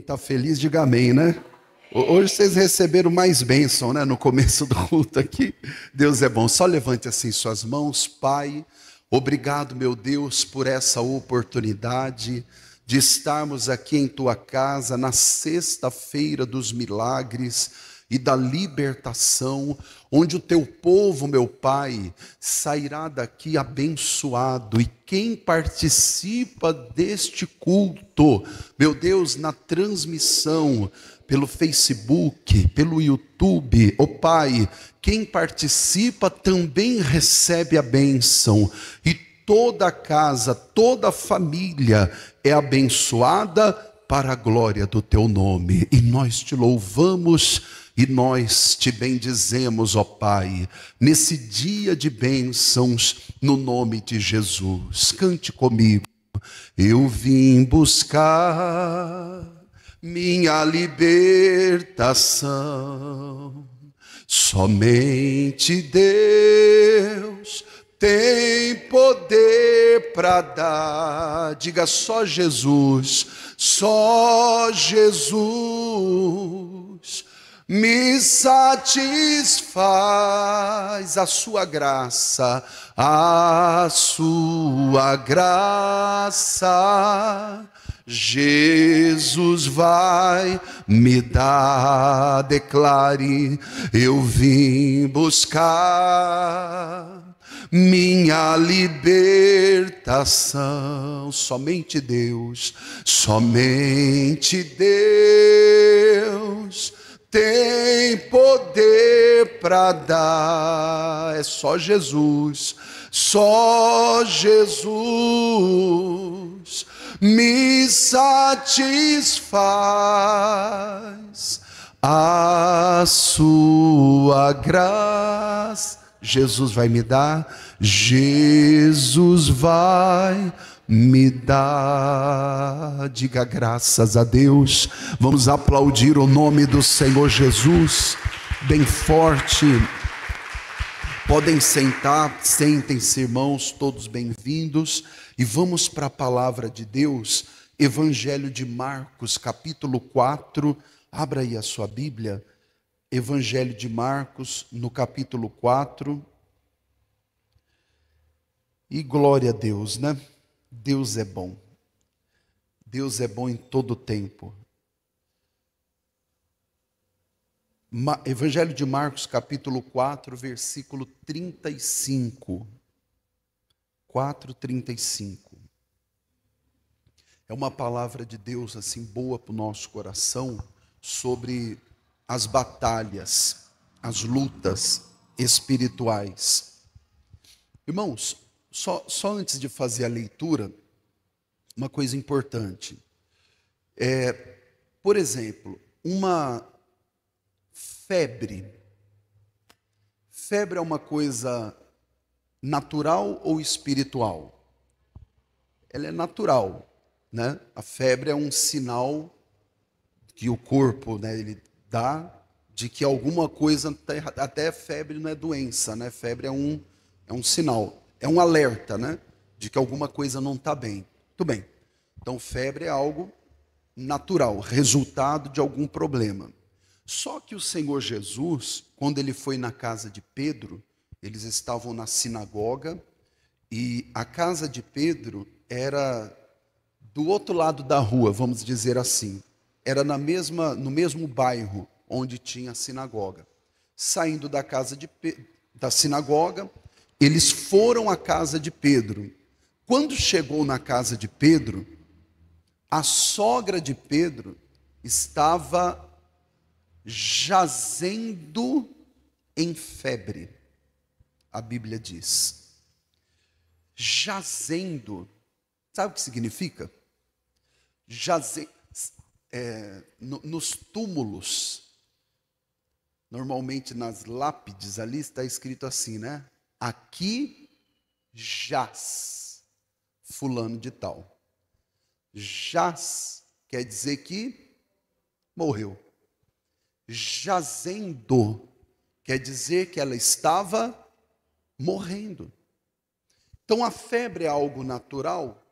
está feliz, diga amém, né? Hoje vocês receberam mais bênção, né? No começo do culto aqui. Deus é bom. Só levante assim suas mãos. Pai, obrigado, meu Deus, por essa oportunidade de estarmos aqui em tua casa na sexta-feira dos milagres e da libertação, onde o teu povo, meu Pai, sairá daqui abençoado. E quem participa deste culto, meu Deus, na transmissão pelo Facebook, pelo YouTube, ó Pai, quem participa também recebe a bênção, e toda a casa, toda a família é abençoada para a glória do teu nome. E nós te louvamos e nós te bendizemos, ó Pai, nesse dia de bênçãos, no nome de Jesus. Cante comigo. Eu vim buscar minha libertação, somente Deus tem poder para dar. Diga: só Jesus, só Jesus me satisfaz. A sua graça, a sua graça, Jesus vai me dar. Declare: eu vim buscar minha libertação, somente Deus tem poder para dar. É só Jesus, só Jesus me satisfaz. A sua graça Jesus vai me dar, Jesus vai me dar. Diga graças a Deus. Vamos aplaudir o nome do Senhor Jesus bem forte. Podem sentar, sentem-se, irmãos, todos bem-vindos. E vamos para a palavra de Deus, Evangelho de Marcos, capítulo 4. Abra aí a sua Bíblia. Evangelho de Marcos, no capítulo 4. E glória a Deus, né? Deus é bom. Deus é bom em todo tempo. Evangelho de Marcos, capítulo 4, versículo 35. 4:35. É uma palavra de Deus assim boa para o nosso coração, sobre as batalhas, as lutas espirituais. Irmãos, só antes de fazer a leitura, uma coisa importante. Por exemplo, uma febre. Febre é uma coisa natural ou espiritual? Ela é natural, né? A febre é um sinal que o corpo, né, ele dá de que alguma coisa está errada. Até febre não é doença, né? Febre é um sinal, é um alerta, né, de que alguma coisa não está bem. Tudo bem. Então, febre é algo natural, resultado de algum problema. Só que o Senhor Jesus, quando ele foi na casa de Pedro, eles estavam na sinagoga, e a casa de Pedro era do outro lado da rua, vamos dizer assim. Era no mesmo bairro onde tinha a sinagoga. Saindo da da sinagoga, eles foram à casa de Pedro. Quando chegou na casa de Pedro, a sogra de Pedro estava jazendo em febre. A Bíblia diz. Jazendo. Sabe o que significa? Jazendo. Nos túmulos, normalmente nas lápides ali está escrito assim, né? Aqui jaz fulano de tal. Jaz quer dizer que morreu. Jazendo quer dizer que ela estava morrendo. Então a febre é algo natural?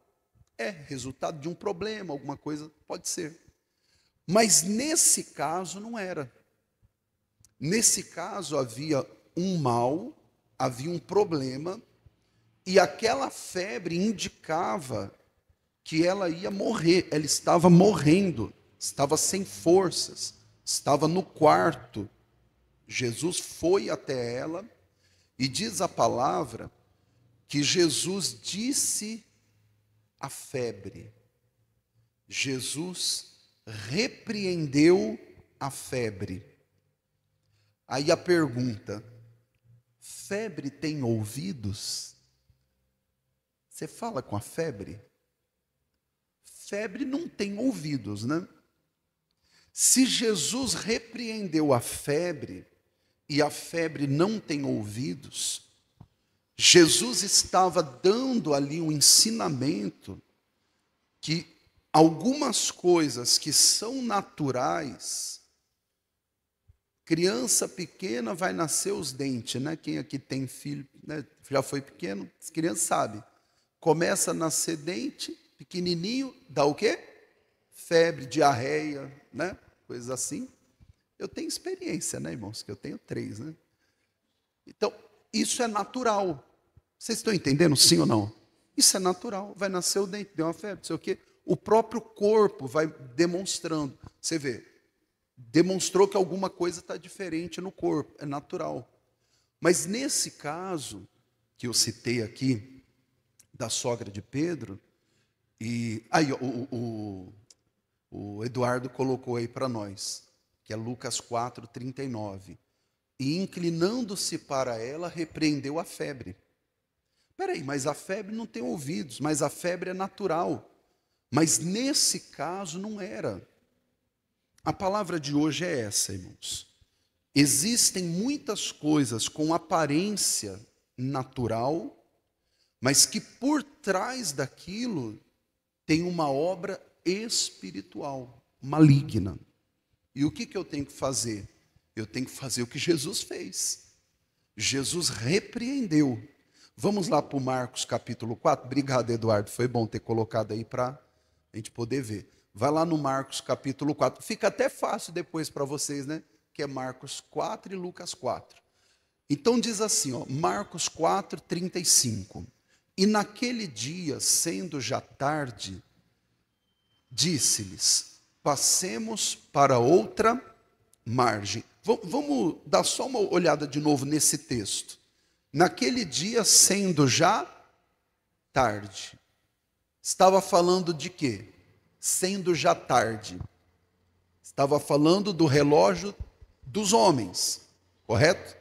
É resultado de um problema, alguma coisa, pode ser. Mas nesse caso não era. Nesse caso havia um mal, havia um problema, e aquela febre indicava que ela ia morrer, ela estava morrendo, estava sem forças, estava no quarto. Jesus foi até ela e diz a palavra que Jesus disse à febre, Jesus repreendeu a febre. Aí a pergunta: febre tem ouvidos? Você fala com a febre? Febre não tem ouvidos, né? Se Jesus repreendeu a febre e a febre não tem ouvidos, Jesus estava dando ali um ensinamento que algumas coisas que são naturais, criança pequena vai nascer os dentes, né? Quem aqui tem filho, né, já foi pequeno, as crianças sabem. Começa a nascer dente, pequenininho, dá o quê? Febre, diarreia, né? Coisas assim. Eu tenho experiência, né, irmãos? Que eu tenho 3, né? Então, isso é natural. Vocês estão entendendo, sim ou não? Isso é natural. Vai nascer o dente, deu uma febre, não sei o quê. O próprio corpo vai demonstrando. Você vê, demonstrou que alguma coisa está diferente no corpo. É natural. Mas nesse caso, que eu citei aqui, da sogra de Pedro, e aí o Eduardo colocou aí para nós, que é Lucas 4:39. E inclinando-se para ela, repreendeu a febre. Peraí, mas a febre não tem ouvidos, mas a febre é natural. Mas nesse caso não era. A palavra de hoje é essa, irmãos. Existem muitas coisas com aparência natural, mas que por trás daquilo tem uma obra espiritual, maligna. E o que eu tenho que fazer? Eu tenho que fazer o que Jesus fez. Jesus repreendeu. Vamos lá para o Marcos capítulo 4. Obrigado, Eduardo. Foi bom ter colocado aí para a gente poder ver. Vai lá no Marcos capítulo 4. Fica até fácil depois para vocês, né? Que é Marcos 4 e Lucas 4. Então diz assim, ó, Marcos 4:35. E naquele dia, sendo já tarde, disse-lhes: passemos para outra margem. Vamos dar só uma olhada de novo nesse texto. Naquele dia, sendo já tarde. Estava falando de quê? Sendo já tarde. Estava falando do relógio dos homens, correto?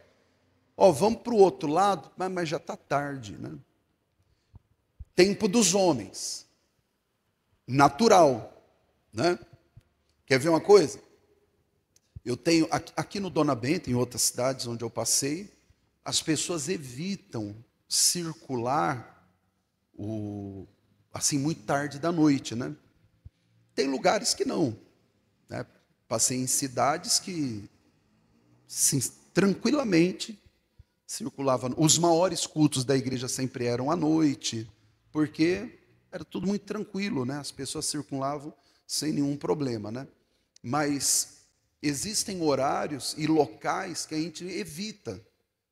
Ó, vamos para o outro lado, mas já está tarde, né? Tempo dos homens, natural, né? Quer ver uma coisa? Eu tenho, aqui no Dona Benta, em outras cidades onde eu passei, as pessoas evitam circular assim muito tarde da noite, né? Tem lugares que não, né? Passei em cidades que sim, tranquilamente circulavam. Os maiores cultos da igreja sempre eram à noite, porque era tudo muito tranquilo, né? As pessoas circulavam sem nenhum problema, né? Mas existem horários e locais que a gente evita,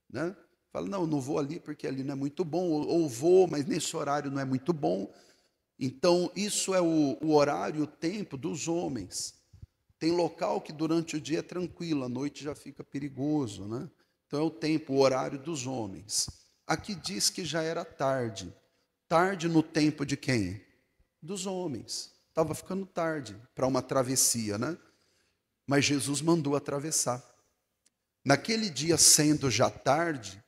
né? Fala, não, não vou ali porque ali não é muito bom, ou vou, mas nesse horário não é muito bom. Então, isso é o horário, o tempo dos homens. Tem local que durante o dia é tranquilo, à noite já fica perigoso, né? Então é o tempo, o horário dos homens. Aqui diz que já era tarde. Tarde no tempo de quem? Dos homens. Estava ficando tarde para uma travessia, né? Mas Jesus mandou atravessar. Naquele dia, sendo já tarde,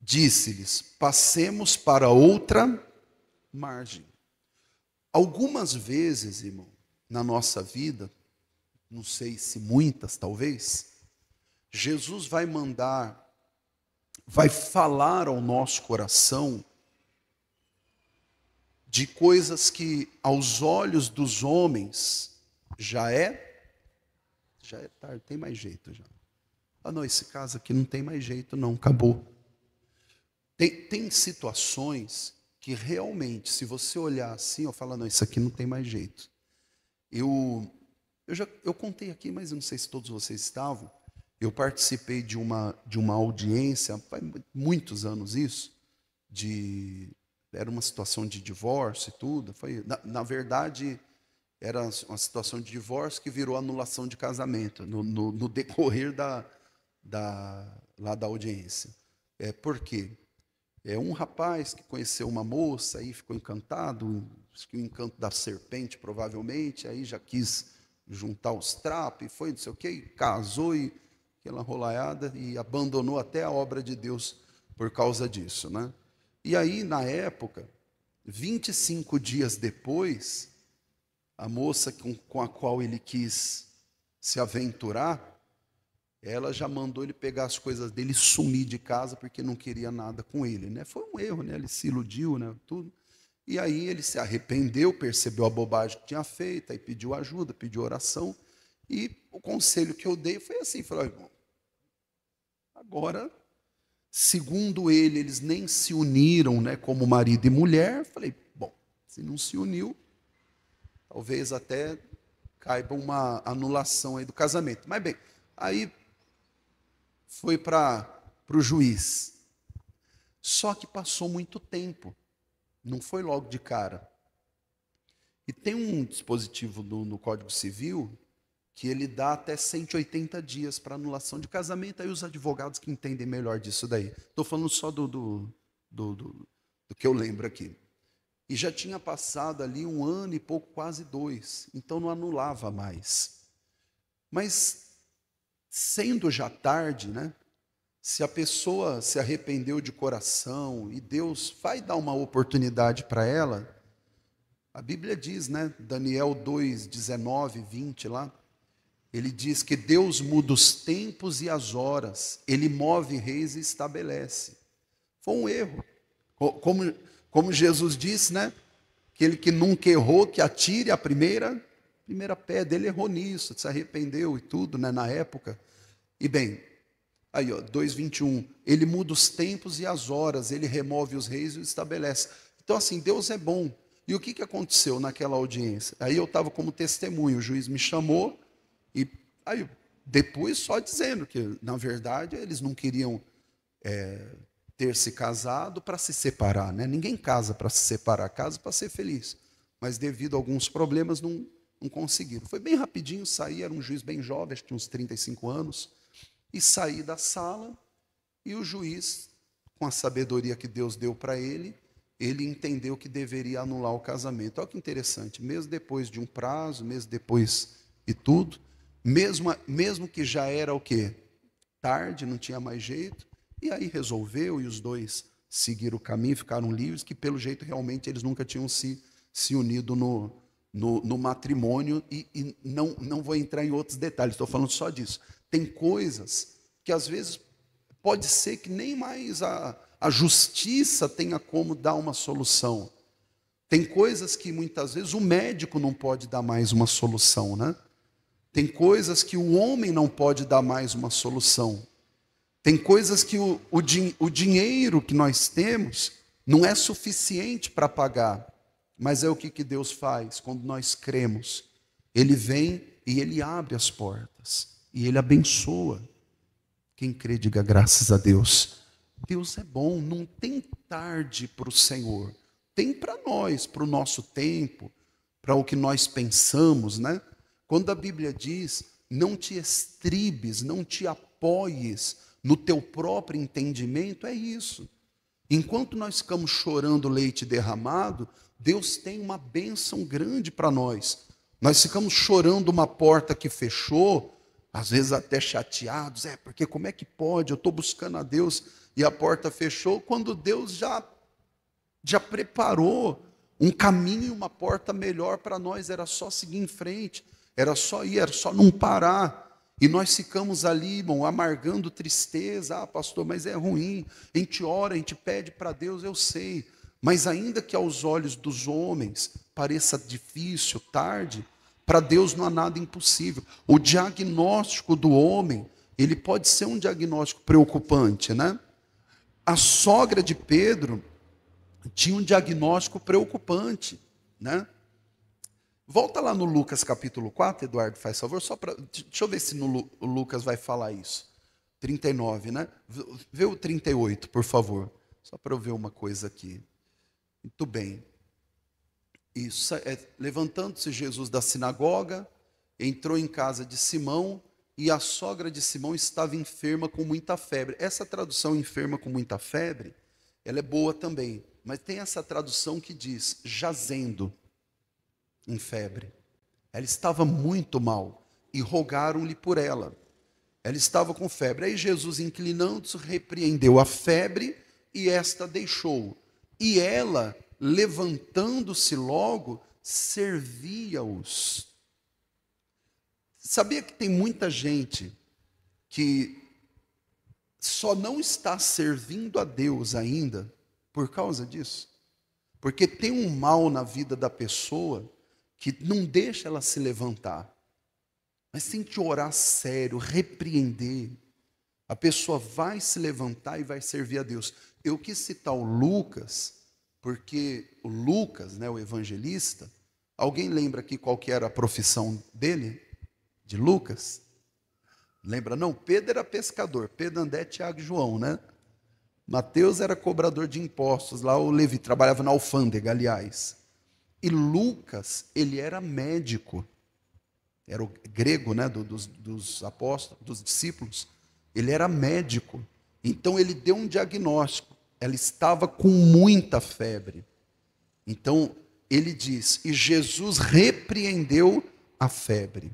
disse-lhes: passemos para outra margem. Algumas vezes, irmão, na nossa vida, não sei se muitas talvez, Jesus vai mandar, vai falar ao nosso coração de coisas que aos olhos dos homens já é tarde, tem mais jeito já. Ah, não, esse caso aqui não tem mais jeito não, acabou. Tem situações que realmente, se você olhar assim, eu falo, não, isso aqui não tem mais jeito. Eu Eu contei aqui, mas eu não sei se todos vocês estavam. Eu participei de uma audiência, faz muitos anos isso, era uma situação de divórcio e tudo. Na verdade, era uma situação de divórcio que virou anulação de casamento no decorrer lá da audiência. Por quê? Um rapaz que conheceu uma moça, aí ficou encantado, acho que o encanto da serpente, provavelmente, aí já quis juntar os trapos, e foi não sei o quê, e casou, e aquela rolaiada, e abandonou até a obra de Deus por causa disso, né? E aí, na época, 25 dias depois, a moça com a qual ele quis se aventurar, ela já mandou ele pegar as coisas dele e sumir de casa porque não queria nada com ele, né? Foi um erro, né? Ele se iludiu, né? Tudo. E aí ele se arrependeu, percebeu a bobagem que tinha feito, aí pediu ajuda, pediu oração. E o conselho que eu dei foi assim, falei, irmão, agora, segundo ele, eles nem se uniram, né, como marido e mulher. Falei, bom, se não se uniu, talvez até caiba uma anulação aí do casamento. Mas bem, aí foi para o juiz. Só que passou muito tempo, não foi logo de cara. E tem um dispositivo no Código Civil que ele dá até 180 dias para anulação de casamento. Aí os advogados que entendem melhor disso daí. Estou falando só do que eu lembro aqui. E já tinha passado ali 1 ano e pouco, quase 2. Então não anulava mais. Mas, sendo já tarde, né? Se a pessoa se arrependeu de coração e Deus vai dar uma oportunidade para ela, a Bíblia diz, né? Daniel 2, 19, 20 lá, ele diz que Deus muda os tempos e as horas, Ele move reis e estabelece. Foi um erro. Como Jesus disse, né? Aquele que nunca errou, que atire a primeira pedra. Ele errou nisso, se arrependeu e tudo, né? Na época. E bem, aí, ó, 2:21, ele muda os tempos e as horas, ele remove os reis e os estabelece. Então, assim, Deus é bom. E o que aconteceu naquela audiência? Aí eu estava como testemunho, o juiz me chamou, e aí depois só dizendo que, na verdade, eles não queriam ter se casado para se separar, né? Ninguém casa para se separar, casa para ser feliz. Mas devido a alguns problemas não conseguiram. Foi bem rapidinho, saí, era um juiz bem jovem, acho que tinha uns 35 anos, e saí da sala, e o juiz, com a sabedoria que Deus deu para ele entendeu que deveria anular o casamento. Olha que interessante, mesmo depois de um prazo, mesmo depois e tudo, mesmo que já era o quê? Tarde, não tinha mais jeito, e aí resolveu, e os dois seguiram o caminho, ficaram livres, que pelo jeito realmente eles nunca tinham se unido no matrimônio, e não vou entrar em outros detalhes, estou falando só disso. Tem coisas que às vezes pode ser que nem mais a justiça tenha como dar uma solução. Tem coisas que muitas vezes o médico não pode dar mais uma solução, né? Tem coisas que o homem não pode dar mais uma solução. Tem coisas que o dinheiro que nós temos não é suficiente para pagar. Mas é o que Deus faz quando nós cremos. Ele vem e Ele abre as portas. E Ele abençoa. Quem crê, diga graças a Deus. Deus é bom, não tem tarde para o Senhor. Tem para nós, para o nosso tempo, para o que nós pensamos, né? Quando a Bíblia diz, não te estribes, não te apoies no teu próprio entendimento, é isso. Enquanto nós ficamos chorando leite derramado, Deus tem uma bênção grande para nós. Nós ficamos chorando uma porta que fechou, às vezes até chateados, porque como é que pode? Eu estou buscando a Deus e a porta fechou, quando Deus já preparou um caminho e uma porta melhor para nós, era só seguir em frente, era só ir, era só não parar. E nós ficamos ali, irmão, amargando tristeza. Pastor, mas é ruim. A gente ora, a gente pede para Deus, eu sei. Mas ainda que aos olhos dos homens pareça difícil, tarde, para Deus não há nada impossível. O diagnóstico do homem, ele pode ser um diagnóstico preocupante, né? A sogra de Pedro tinha um diagnóstico preocupante, né? Volta lá no Lucas capítulo 4, Eduardo, faz favor, só para. Deixa eu ver se o Lucas vai falar isso. 39, né? Vê o 38, por favor. Só para eu ver uma coisa aqui. Muito bem. Isso, levantando-se Jesus da sinagoga, entrou em casa de Simão, e a sogra de Simão estava enferma com muita febre. Essa tradução enferma com muita febre, ela é boa também, mas tem essa tradução que diz jazendo em febre. Ela estava muito mal e rogaram-lhe por ela. Ela estava com febre. Aí Jesus, inclinando-se, repreendeu a febre e esta deixou. E ela, levantando-se logo, servia-os. Sabia que tem muita gente que só não está servindo a Deus ainda por causa disso? Porque tem um mal na vida da pessoa que não deixa ela se levantar. Mas tem que orar sério, repreender. A pessoa vai se levantar e vai servir a Deus. Eu quis citar o Lucas, porque o Lucas, né, o evangelista, alguém lembra aqui qual que era a profissão dele? De Lucas? Lembra? Não, Pedro era pescador, Pedro, André, Tiago e João, né? Mateus era cobrador de impostos, lá o Levi trabalhava na alfândega, aliás. E Lucas, ele era médico. Era o grego, né, dos apóstolos, dos discípulos. Ele era médico. Então ele deu um diagnóstico. Ela estava com muita febre. Então ele diz: e Jesus repreendeu a febre.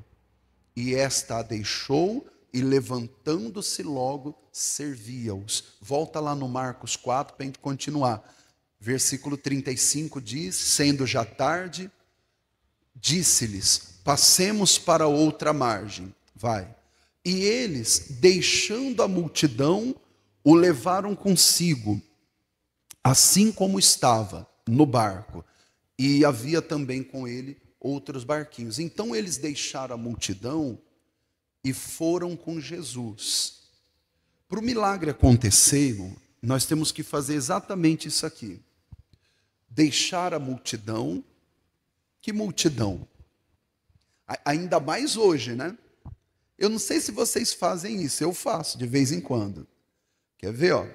E esta a deixou, e levantando-se logo, servia-os. Volta lá no Marcos 4 para a gente continuar. Versículo 35 diz: sendo já tarde, disse-lhes: passemos para outra margem. Vai. E eles, deixando a multidão, o levaram consigo, assim como estava no barco. E havia também com ele outros barquinhos. Então eles deixaram a multidão e foram com Jesus. Para o milagre acontecer, irmão, nós temos que fazer exatamente isso aqui. Deixar a multidão. Que multidão? Ainda mais hoje, né? Eu não sei se vocês fazem isso, eu faço de vez em quando. Quer ver, ó?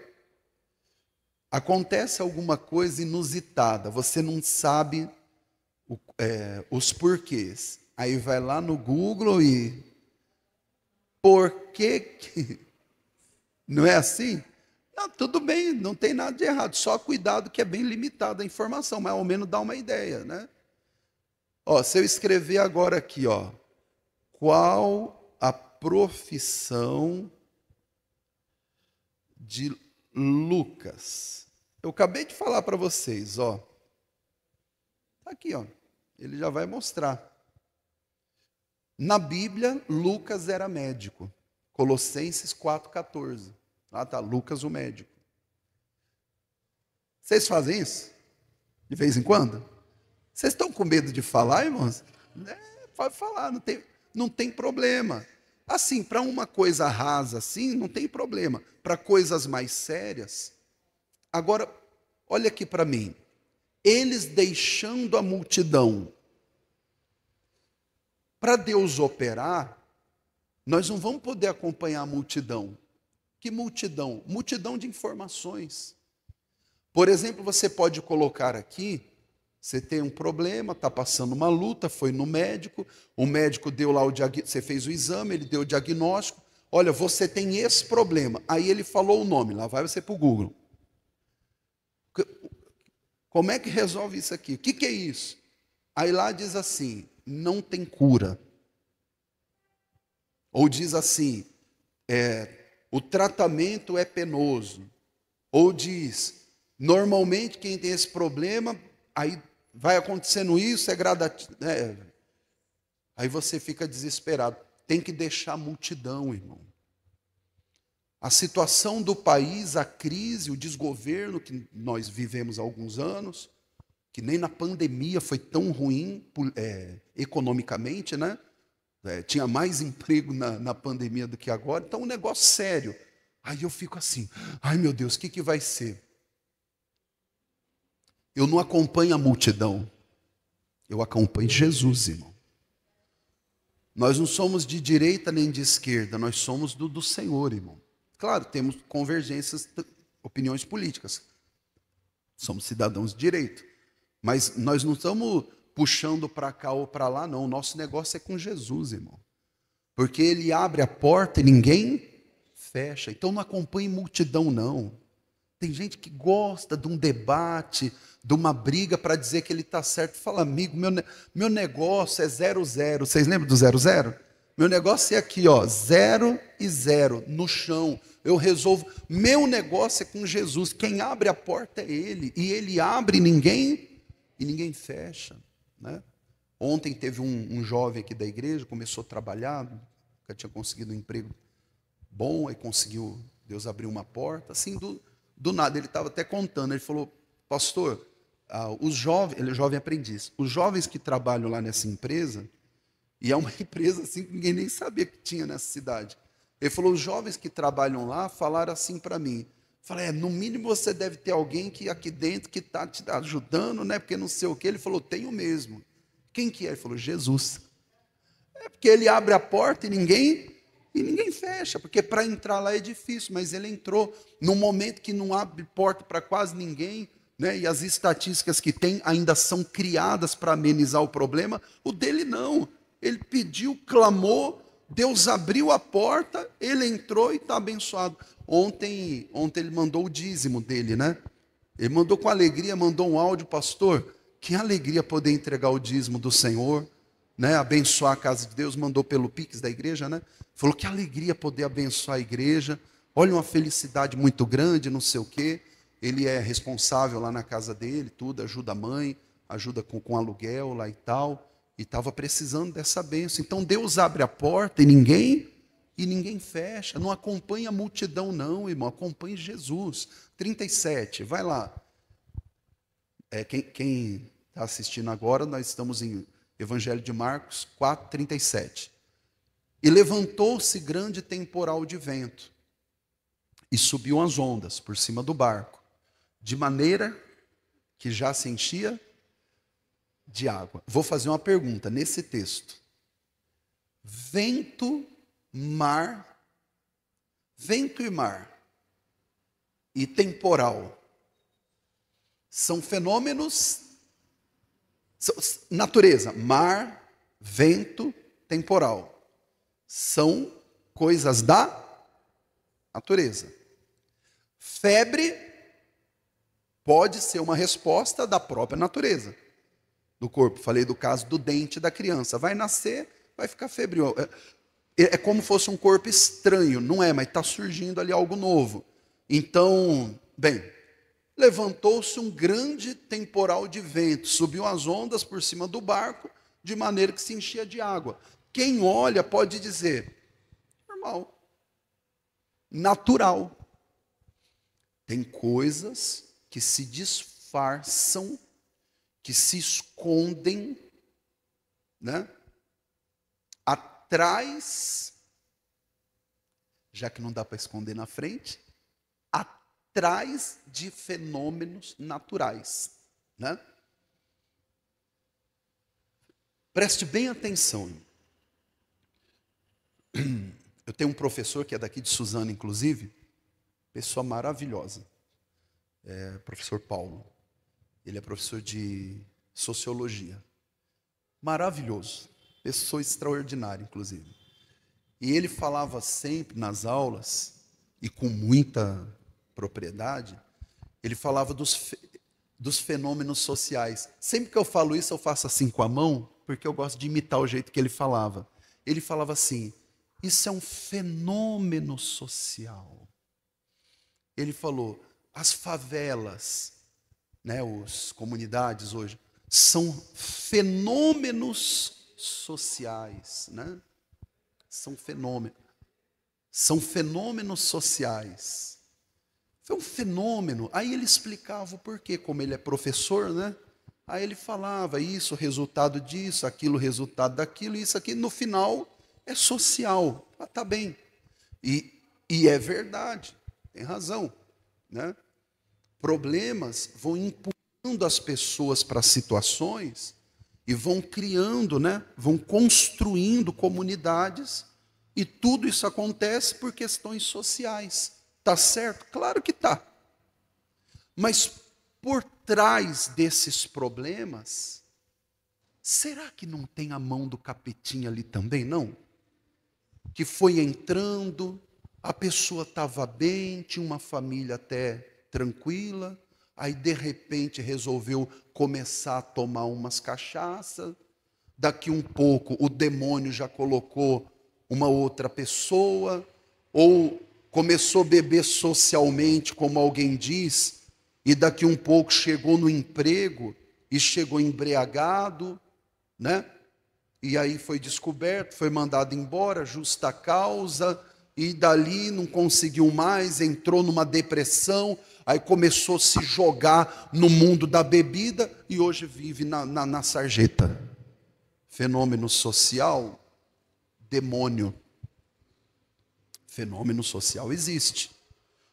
Acontece alguma coisa inusitada, você não sabe os porquês. Aí vai lá no Google e... por que... Não é assim? Não, tudo bem, não tem nada de errado. Só cuidado que é bem limitada a informação, mas ao menos dá uma ideia, né? Ó, se eu escrever agora aqui, ó, qual a profissão de Lucas? Eu acabei de falar para vocês, ó. Tá aqui, ó. Ele já vai mostrar. Na Bíblia, Lucas era médico. Colossenses 4,14. Ah, tá, Lucas o médico. Vocês fazem isso? De vez em quando? Vocês estão com medo de falar, irmãos? Pode falar, não tem problema. Assim, para uma coisa rasa assim, não tem problema. Para coisas mais sérias. Agora, olha aqui para mim. Eles deixando a multidão. Para Deus operar, nós não vamos poder acompanhar a multidão. Que multidão? Multidão de informações. Por exemplo, você pode colocar aqui, você tem um problema, está passando uma luta, foi no médico, o médico deu lá o diagnóstico, você fez o exame, ele deu o diagnóstico, olha, você tem esse problema. Aí ele falou o nome, lá vai você para o Google. Como é que resolve isso aqui? O que é isso? Aí lá diz assim, não tem cura. Ou diz assim, o tratamento é penoso. Ou diz, normalmente quem tem esse problema, aí vai acontecendo isso, é gradativo. Aí você fica desesperado. Tem que deixar a multidão, irmão. A situação do país, a crise, o desgoverno que nós vivemos há alguns anos, que nem na pandemia foi tão ruim economicamente, né? Tinha mais emprego na pandemia do que agora, então um negócio sério. Aí eu fico assim, ai meu Deus, o que vai ser? Eu não acompanho a multidão. Eu acompanho Jesus, irmão. Nós não somos de direita nem de esquerda, nós somos do Senhor, irmão. Claro, temos convergências, opiniões políticas. Somos cidadãos de direito. Mas nós não estamos puxando para cá ou para lá, não. O nosso negócio é com Jesus, irmão. Porque ele abre a porta e ninguém fecha. Então não acompanhe multidão, não. Tem gente que gosta de um debate, de uma briga para dizer que ele está certo. Fala, amigo, meu negócio é 0-0. Vocês lembram do 0-0? Meu negócio é aqui, ó, 0 e 0, no chão. Eu resolvo. Meu negócio é com Jesus. Quem abre a porta é Ele. E Ele abre e ninguém fecha, né? Ontem teve um jovem aqui da igreja, começou a trabalhar, nunca tinha conseguido um emprego bom, aí conseguiu, Deus abriu uma porta, assim, do nada. Ele estava até contando, ele falou, pastor, os jovens, ele é jovem aprendiz, os jovens que trabalham lá nessa empresa, e é uma empresa assim que ninguém nem sabia que tinha nessa cidade. Ele falou, os jovens que trabalham lá falaram assim para mim. Falei, no mínimo você deve ter alguém que aqui dentro que está te ajudando, né? Porque não sei o quê. Ele falou, tenho mesmo. Quem que é? Ele falou, Jesus. É porque ele abre a porta e ninguém fecha, porque para entrar lá é difícil, mas ele entrou num momento que não abre porta para quase ninguém, né? E as estatísticas que tem ainda são criadas para amenizar o problema. O dele não. Ele pediu, clamou, Deus abriu a porta, ele entrou e está abençoado. Ontem ele mandou o dízimo dele, né? Ele mandou com alegria, mandou um áudio, pastor, que alegria poder entregar o dízimo do Senhor, né? Abençoar a casa de Deus, mandou pelo Pix da igreja, né? Falou que alegria poder abençoar a igreja, olha uma felicidade muito grande, não sei o quê. Ele é responsável lá na casa dele, tudo, ajuda a mãe, ajuda com aluguel lá e tal, e estava precisando dessa bênção. Então Deus abre a porta e ninguém fecha. Não acompanha a multidão não, irmão, acompanhe Jesus. 37, vai lá. Quem está assistindo agora, nós estamos em Evangelho de Marcos 4:37. E levantou-se grande temporal de vento, e subiu as ondas por cima do barco, de maneira que já se enchia de água. Vou fazer uma pergunta nesse texto. Vento e mar e temporal são fenômenos, natureza, mar, vento, temporal, são coisas da natureza. Febre pode ser uma resposta da própria natureza do corpo. Falei do caso do dente da criança. Vai nascer, vai ficar febril. É como se fosse um corpo estranho, não é, mas está surgindo ali algo novo. Então, bem, levantou-se um grande temporal de vento, subiu as ondas por cima do barco, de maneira que se enchia de água. Quem olha pode dizer, normal, natural. Tem coisas que se disfarçam, que se escondem, né? Atrás, já que não dá para esconder na frente, atrás de fenômenos naturais, né? Preste bem atenção. Eu tenho um professor que é daqui de Suzano, inclusive, pessoa maravilhosa, professor Paulo. Ele é professor de sociologia. Maravilhoso, pessoa extraordinária, inclusive. E ele falava sempre nas aulas, e com muita propriedade, ele falava dos fenômenos sociais. Sempre que eu falo isso, eu faço assim com a mão, porque eu gosto de imitar o jeito que ele falava. Ele falava assim, isso é um fenômeno social. Ele falou, as favelas, né, as comunidades hoje, são fenômenos sociais, né? São fenômenos sociais. Foi um fenômeno. Aí ele explicava o porquê, como ele é professor, né? Aí ele falava isso, resultado disso, aquilo, resultado daquilo, isso aqui, no final é social. Ah, tá bem. E é verdade, tem razão, né? Problemas vão empurrando as pessoas para situações e vão criando, né? Vão construindo comunidades, e tudo isso acontece por questões sociais. Tá certo? Claro que tá. Mas por trás desses problemas, será que não tem a mão do capetinha ali também, não? Que foi entrando, a pessoa estava bem, tinha uma família até tranquila, aí de repente resolveu começar a tomar umas cachaças, daqui um pouco o demônio já colocou uma outra pessoa, ou começou a beber socialmente, como alguém diz, e daqui um pouco chegou no emprego e chegou embriagado, né? E aí foi descoberto, foi mandado embora, justa causa, e dali não conseguiu mais, entrou numa depressão, aí começou a se jogar no mundo da bebida e hoje vive na sarjeta. Fenômeno social, demônio. Fenômeno social existe.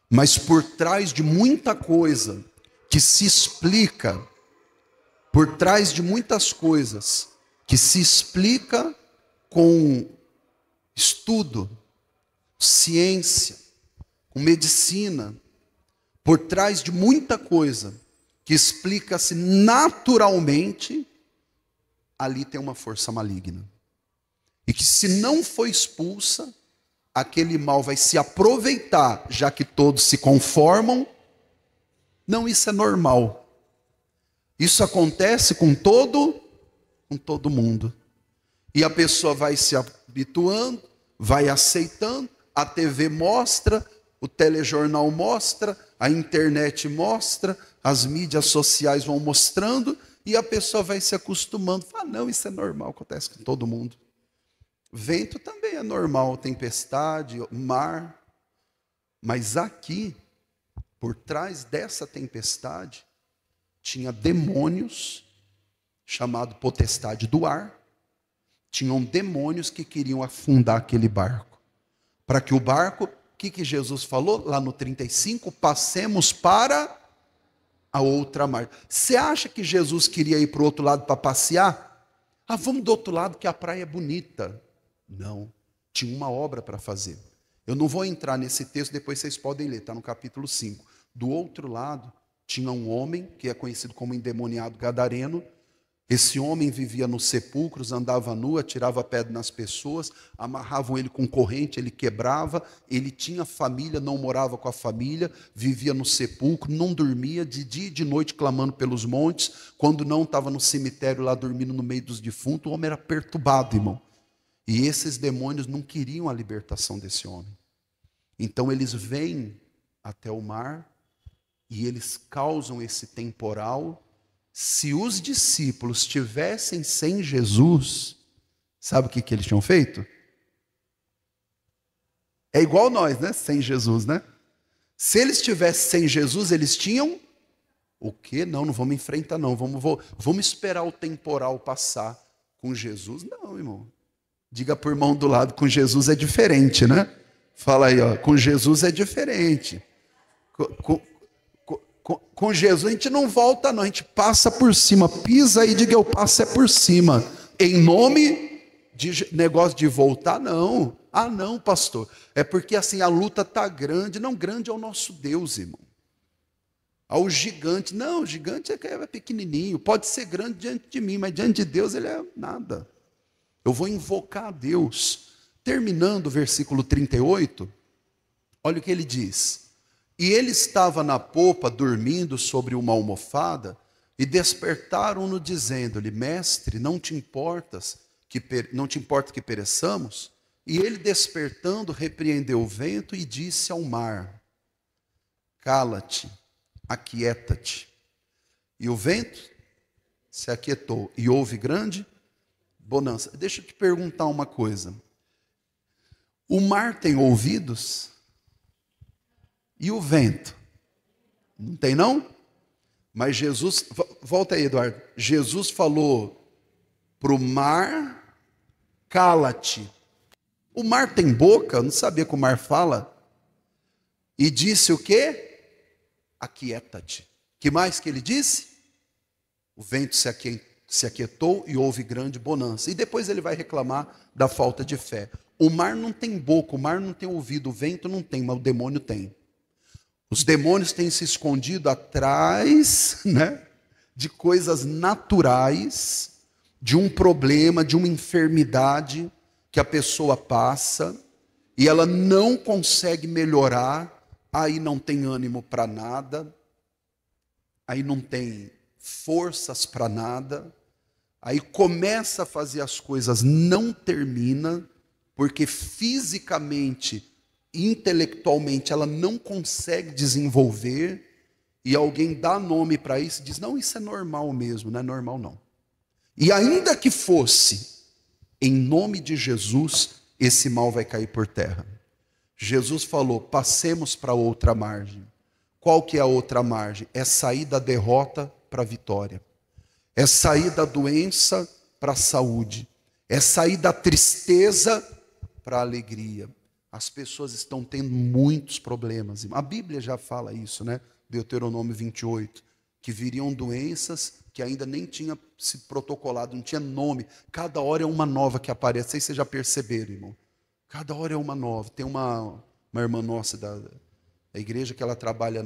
Mas por trás de muita coisa que se explica, por trás de muitas coisas que se explica com estudo, ciência, com medicina, por trás de muita coisa que explica-se naturalmente, ali tem uma força maligna. E que se não for expulsa, aquele mal vai se aproveitar, já que todos se conformam. Não, isso é normal. Isso acontece com todo mundo. E a pessoa vai se habituando, vai aceitando, a TV mostra, o telejornal mostra, a internet mostra, as mídias sociais vão mostrando, e a pessoa vai se acostumando. Fala, não, isso é normal, acontece com todo mundo. Vento também é normal, tempestade, mar. Mas aqui, por trás dessa tempestade, tinha demônios, chamado potestade do ar. Tinham demônios que queriam afundar aquele barco. Para que o barco, o que Jesus falou lá no 35? Passemos para a outra margem. Você acha que Jesus queria ir para o outro lado para passear? Ah, vamos do outro lado que a praia é bonita. Não, tinha uma obra para fazer. Eu não vou entrar nesse texto, depois vocês podem ler, está no capítulo 5. Do outro lado, tinha um homem, que é conhecido como endemoniado gadareno. Esse homem vivia nos sepulcros, andava nu, atirava pedra nas pessoas, amarravam ele com corrente, ele quebrava, ele tinha família, não morava com a família, vivia no sepulcro, não dormia, de dia e de noite clamando pelos montes, quando não estava no cemitério lá dormindo no meio dos defuntos, o homem era perturbado, irmão. E esses demônios não queriam a libertação desse homem. Então eles vêm até o mar e eles causam esse temporal. Se os discípulos estivessem sem Jesus, sabe o que eles tinham feito? É igual nós, né? Sem Jesus, né? Se eles estivessem sem Jesus, eles tinham o quê? Não vamos enfrentar não. Vamos esperar o temporal passar. Com Jesus, não, irmão. Diga por irmão do lado, com Jesus é diferente, né? Fala aí, ó, com Jesus é diferente. Com Jesus a gente não volta não, a gente passa por cima. Pisa aí, diga eu passo é por cima. Em nome de negócio de voltar, não. Ah não, pastor, é porque assim a luta está grande. Não, grande é o nosso Deus, irmão. Ao gigante, não, o gigante é pequenininho. Pode ser grande diante de mim, mas diante de Deus ele é nada. Eu vou invocar a Deus. Terminando o versículo 38, olha o que ele diz. E ele estava na popa, dormindo sobre uma almofada, e despertaram-no, dizendo-lhe, mestre, não te importa que pereçamos? E ele, despertando, repreendeu o vento e disse ao mar, cala-te, aquieta-te. E o vento se aquietou, e houve grande bonança. Deixa eu te perguntar uma coisa. O mar tem ouvidos? E o vento? Não tem não? Mas Jesus, volta aí, Eduardo. Jesus falou para o mar, cala-te. O mar tem boca? Eu não sabia que o mar fala. E disse o quê? Aquieta-te. Que mais que ele disse? O vento se aquietou e houve grande bonança. E depois ele vai reclamar da falta de fé. O mar não tem boca, o mar não tem ouvido, o vento não tem, mas o demônio tem. Os demônios têm se escondido atrás, né, de coisas naturais, de um problema, de uma enfermidade que a pessoa passa e ela não consegue melhorar, aí não tem ânimo para nada, aí não tem forças para nada, aí começa a fazer as coisas, não termina, porque fisicamente, intelectualmente, ela não consegue desenvolver, e alguém dá nome para isso e diz, não, isso é normal mesmo, não é normal não. E ainda que fosse, em nome de Jesus, esse mal vai cair por terra. Jesus falou, passemos para outra margem. Qual que é a outra margem? É sair da derrota para a vitória. É sair da doença para a saúde. É sair da tristeza para a alegria. As pessoas estão tendo muitos problemas. A Bíblia já fala isso, né? Deuteronômio 28, que viriam doenças que ainda nem tinha se protocolado, não tinha nome. Cada hora é uma nova que aparece. Não sei se vocês já perceberam, irmão. Cada hora é uma nova. Tem uma irmã nossa da igreja que ela trabalha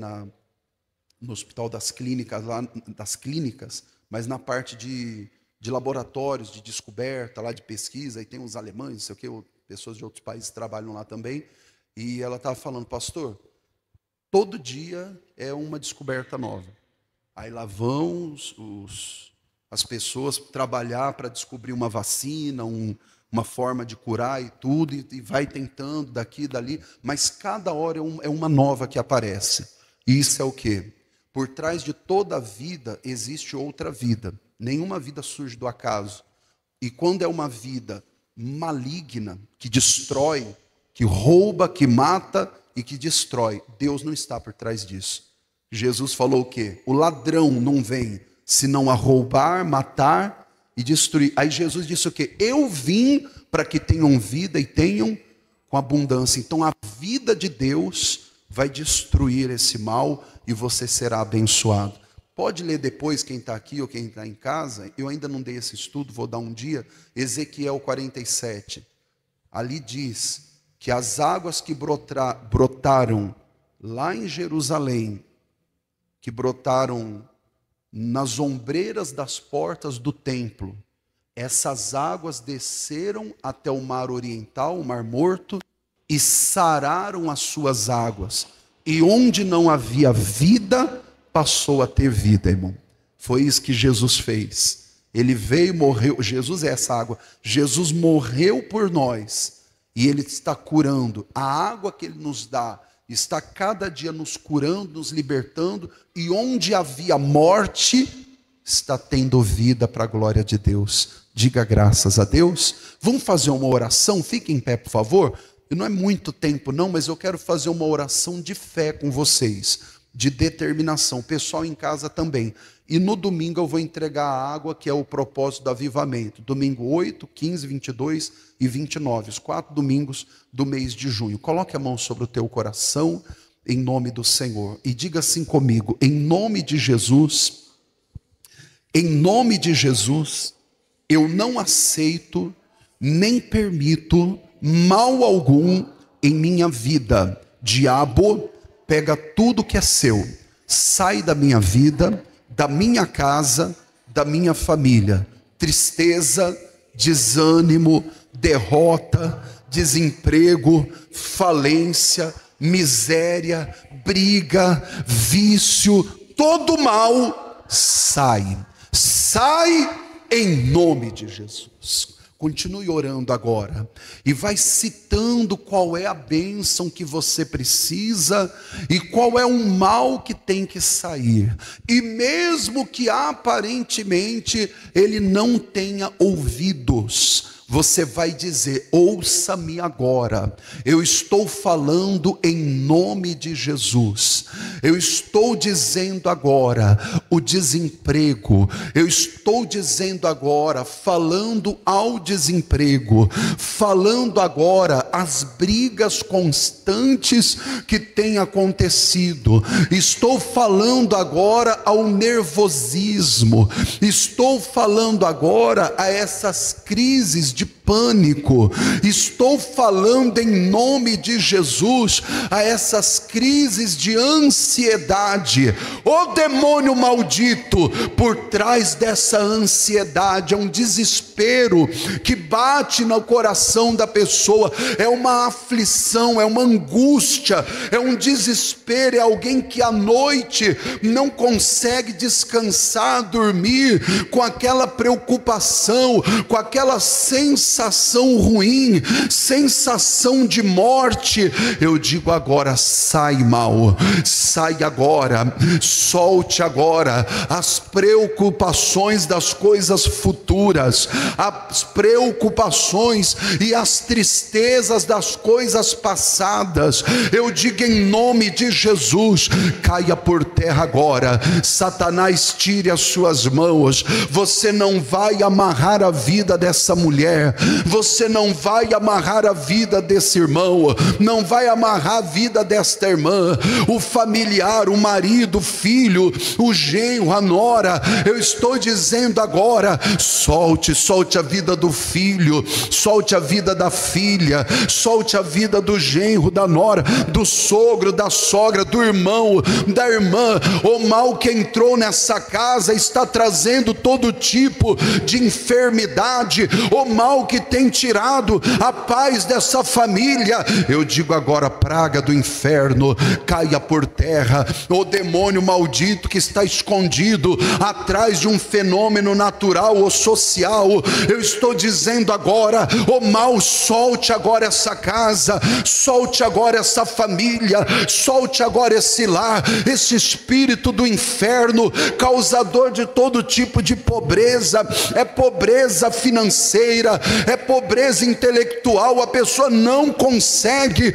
no Hospital das Clínicas, lá das clínicas, mas na parte de laboratórios, de descoberta, lá de pesquisa, e tem uns alemães, não sei o que, pessoas de outros países trabalham lá também, e ela estava falando, pastor, todo dia é uma descoberta nova. Aí lá vão as pessoas trabalhar para descobrir uma vacina, uma forma de curar e tudo, e vai tentando daqui e dali, mas cada hora é uma nova que aparece. E isso é o quê? Por trás de toda a vida existe outra vida. Nenhuma vida surge do acaso. E quando é uma vida maligna, que destrói, que rouba, que mata e que destrói, Deus não está por trás disso. Jesus falou o quê? O ladrão não vem senão a roubar, matar e destruir. Aí Jesus disse o quê? Eu vim para que tenham vida e tenham com abundância. Então a vida de Deus vai destruir esse mal e você será abençoado. Pode ler depois, quem está aqui ou quem está em casa, eu ainda não dei esse estudo, vou dar um dia, Ezequiel 47. Ali diz que as águas que brotaram lá em Jerusalém, que brotaram nas ombreiras das portas do templo, essas águas desceram até o mar oriental, o mar morto, e sararam as suas águas. E onde não havia vida, passou a ter vida, irmão. Foi isso que Jesus fez. Ele veio, morreu, Jesus é essa água. Jesus morreu por nós, e Ele está curando. A água que Ele nos dá, está cada dia nos curando, nos libertando, e onde havia morte, está tendo vida para a glória de Deus. Diga graças a Deus. Vamos fazer uma oração? Fique em pé, por favor. Não é muito tempo não, mas eu quero fazer uma oração de fé com vocês, de determinação, pessoal em casa também. E no domingo eu vou entregar a água, que é o propósito do avivamento. Domingo 8, 15, 22 e 29, os 4 domingos do mês de junho. Coloque a mão sobre o teu coração, em nome do Senhor. E diga assim comigo, em nome de Jesus, eu não aceito, nem permito mal algum em minha vida. Diabo, pega tudo que é seu, sai da minha vida, da minha casa, da minha família. Tristeza, desânimo, derrota, desemprego, falência, miséria, briga, vício, todo mal, sai em nome de Jesus. Continue orando agora e vai citando qual é a bênção que você precisa e qual é o mal que tem que sair. E mesmo que aparentemente ele não tenha ouvidos, você vai dizer: ouça-me agora, eu estou falando em nome de Jesus, eu estou dizendo agora o desemprego, eu estou dizendo agora, falando ao desemprego, falando agora as brigas constantes que têm acontecido, estou falando agora ao nervosismo, estou falando agora a essas crises de pânico, estou falando em nome de Jesus a essas crises de ansiedade. Ô demônio maldito, por trás dessa ansiedade é um desespero que bate no coração da pessoa, é uma aflição, é uma angústia, é um desespero, é alguém que à noite não consegue descansar, dormir, com aquela preocupação, com aquela sensação ruim, sensação de morte. Eu digo agora: sai, mal, sai agora, solte agora as preocupações das coisas futuras, as preocupações e as tristezas das coisas passadas. Eu digo em nome de Jesus: caia por terra agora. Satanás, tire as suas mãos. Você não vai amarrar a vida dessa mulher, você não vai amarrar a vida desse irmão, não vai amarrar a vida desta irmã, o familiar, o marido, o filho, o genro, a nora. Eu estou dizendo agora: solte a vida do filho, solte a vida da filha, solte a vida do genro, da nora, do sogro, da sogra, do irmão, da irmã. O mal que entrou nessa casa está trazendo todo tipo de enfermidade, o mal que tem tirado a paz dessa família. Eu digo agora: praga do inferno, caia por terra. O demônio maldito que está escondido atrás de um fenômeno natural ou social, eu estou dizendo agora: o mal, solte agora essa casa, solte agora essa família, solte agora esse lar, esse espírito do inferno, causador de todo tipo de pobreza. É pobreza financeira, é pobreza intelectual. A pessoa não consegue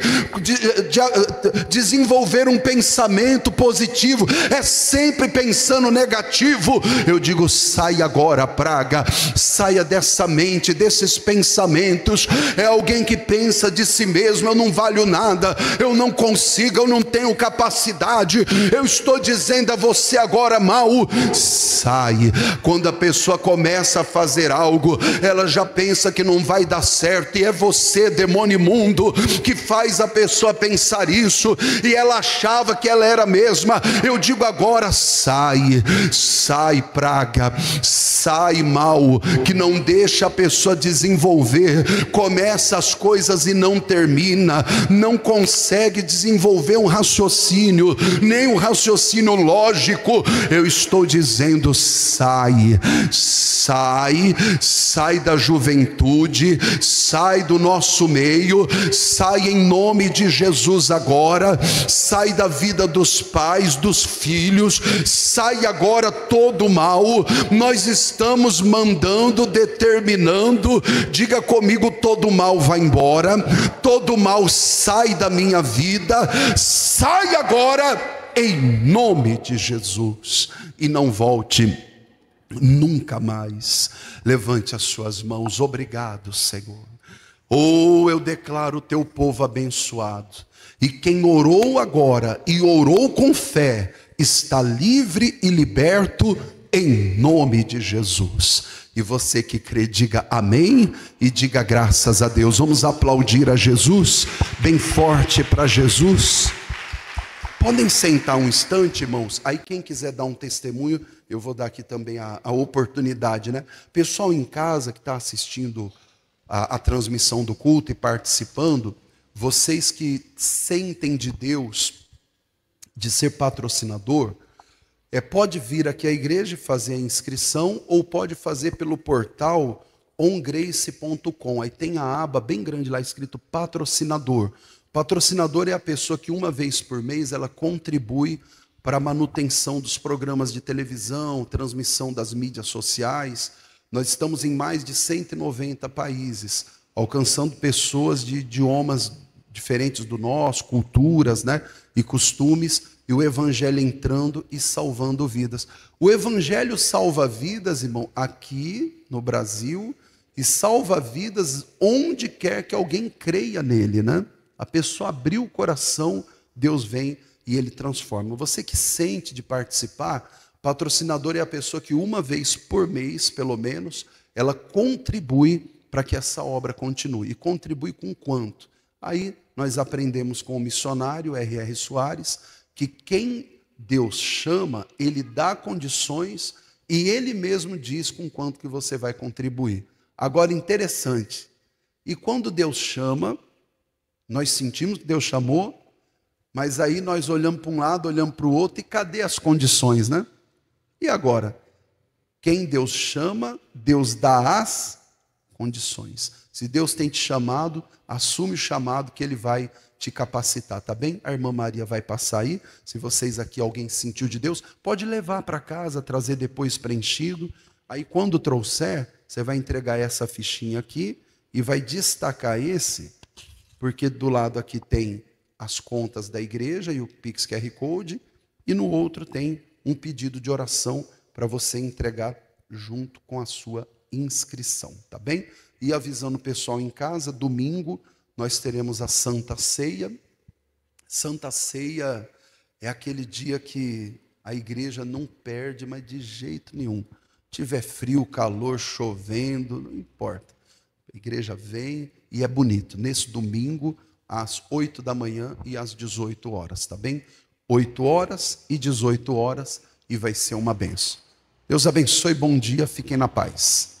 desenvolver um pensamento positivo, é sempre pensando negativo. Eu digo: sai agora, praga, saia dessa mente, desses pensamentos. É alguém que pensa de si mesmo: eu não valho nada, eu não consigo, eu não tenho capacidade. Eu estou dizendo a você agora: mal, sai. Quando a pessoa começa a fazer algo, ela já pensa que não vai dar certo, e é você, demônio imundo, que faz a pessoa pensar isso, e ela achava que ela era mesma. Eu digo agora: sai, sai, praga, sai, mal, que não deixa a pessoa desenvolver, começa as coisas e não termina, não consegue desenvolver um raciocínio, nem um raciocínio lógico. Eu estou dizendo: sai, sai, sai da juventude, sai do nosso meio, sai em nome de Jesus agora, sai da vida dos pais, dos filhos, sai agora todo mal. Nós estamos mandando, determinando, diga comigo: todo mal vai embora, todo mal sai da minha vida, sai agora em nome de Jesus, e não volte nunca mais. Levante as suas mãos. Obrigado, Senhor. Oh, eu declaro o teu povo abençoado, e quem orou agora e orou com fé está livre e liberto em nome de Jesus. E você que crê, diga amém e diga graças a Deus. Vamos aplaudir a Jesus bem forte para Jesus. Podem sentar um instante, irmãos. Aí quem quiser dar um testemunho, eu vou dar aqui também a oportunidade, né? Pessoal em casa que está assistindo a transmissão do culto e participando, vocês que sentem de Deus de ser patrocinador, pode vir aqui à igreja fazer a inscrição, ou pode fazer pelo portal ongrace.com. Aí tem a aba bem grande lá escrito patrocinador. Patrocinador é a pessoa que uma vez por mês ela contribui para a manutenção dos programas de televisão, transmissão das mídias sociais, Nós estamos em mais de 190 países, alcançando pessoas de idiomas diferentes do nosso, culturas, né, e costumes, e o evangelho entrando e salvando vidas. O evangelho salva vidas, irmão, aqui no Brasil, e salva vidas onde quer que alguém creia nele, né? A pessoa abriu o coração, Deus vem e ele transforma. Você que sente de participar, patrocinador é a pessoa que uma vez por mês, pelo menos, ela contribui para que essa obra continue. E contribui com quanto? Aí nós aprendemos com o missionário R.R. Soares que quem Deus chama, ele dá condições e ele mesmo diz com quanto que você vai contribuir. Agora, interessante, e quando Deus chama, nós sentimos que Deus chamou, mas aí nós olhamos para um lado, olhamos para o outro, e cadê as condições, né? E agora? Quem Deus chama, Deus dá as condições. Se Deus tem te chamado, assume o chamado que Ele vai te capacitar, tá bem? A irmã Maria vai passar aí. Se vocês aqui, alguém sentiu de Deus, pode levar para casa, trazer depois preenchido. Aí quando trouxer, você vai entregar essa fichinha aqui e vai destacar esse, porque do lado aqui tem as contas da igreja e o Pix QR Code, e no outro tem um pedido de oração para você entregar junto com a sua inscrição, tá bem? E avisando o pessoal em casa, domingo nós teremos a Santa Ceia. Santa Ceia é aquele dia que a igreja não perde, mas de jeito nenhum. Tiver frio, calor, chovendo, não importa. A igreja vem e é bonito. Nesse domingo, às 8 da manhã e às 18 horas, tá bem? 8 horas e 18 horas e vai ser uma benção. Deus abençoe, bom dia, fiquem na paz.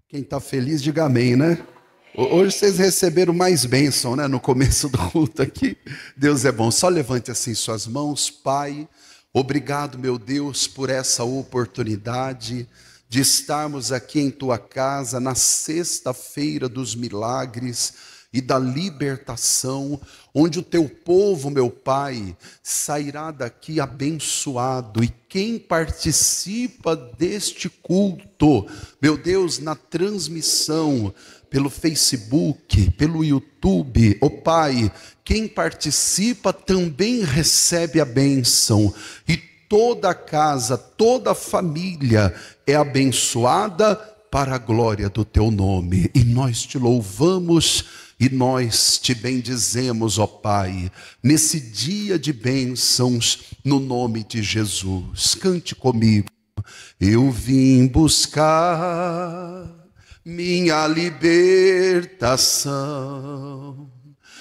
Quem está feliz, diga amém, né? Hoje vocês receberam mais bênção, né? No começo do culto aqui. Deus é bom. Só levante assim suas mãos, Pai. Obrigado, meu Deus, por essa oportunidade de estarmos aqui em tua casa na sexta-feira dos milagres e da libertação, onde o teu povo, meu Pai, sairá daqui abençoado. E quem participa deste culto, meu Deus, na transmissão, pelo Facebook, pelo YouTube, ó Pai, quem participa também recebe a bênção, e toda a casa, toda a família é abençoada para a glória do teu nome. E nós te louvamos e nós te bendizemos, ó Pai, nesse dia de bênçãos, no nome de Jesus. Cante comigo. Eu vim buscar minha libertação.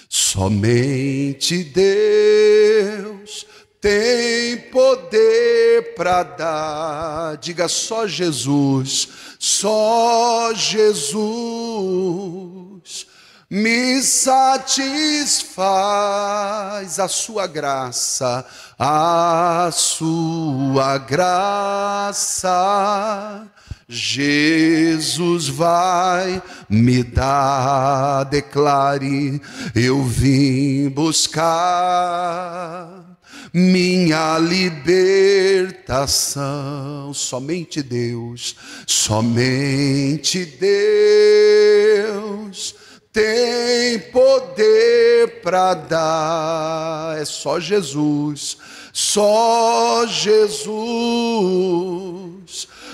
Somente Deus tem poder para dar. Diga só Jesus, só Jesus me satisfaz. A sua graça, a sua graça, Jesus vai me dar. Declare, eu vim buscar minha libertação. Somente Deus tem poder para dar. É só Jesus, só Jesus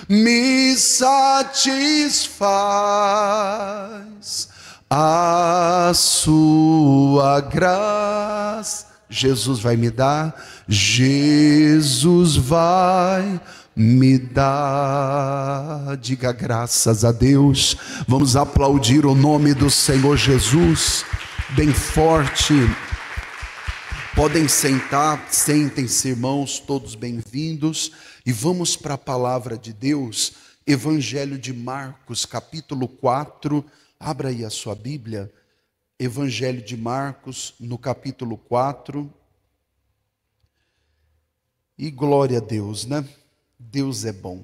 me satisfaz. A sua graça Jesus vai me dar, Jesus vai me dar. Diga graças a Deus. Vamos aplaudir o nome do Senhor Jesus bem forte. Podem sentar, sentem-se, irmãos, todos bem-vindos. E vamos para a palavra de Deus, Evangelho de Marcos, capítulo 4. Abra aí a sua Bíblia. Evangelho de Marcos, no capítulo 4. E glória a Deus, né? Deus é bom.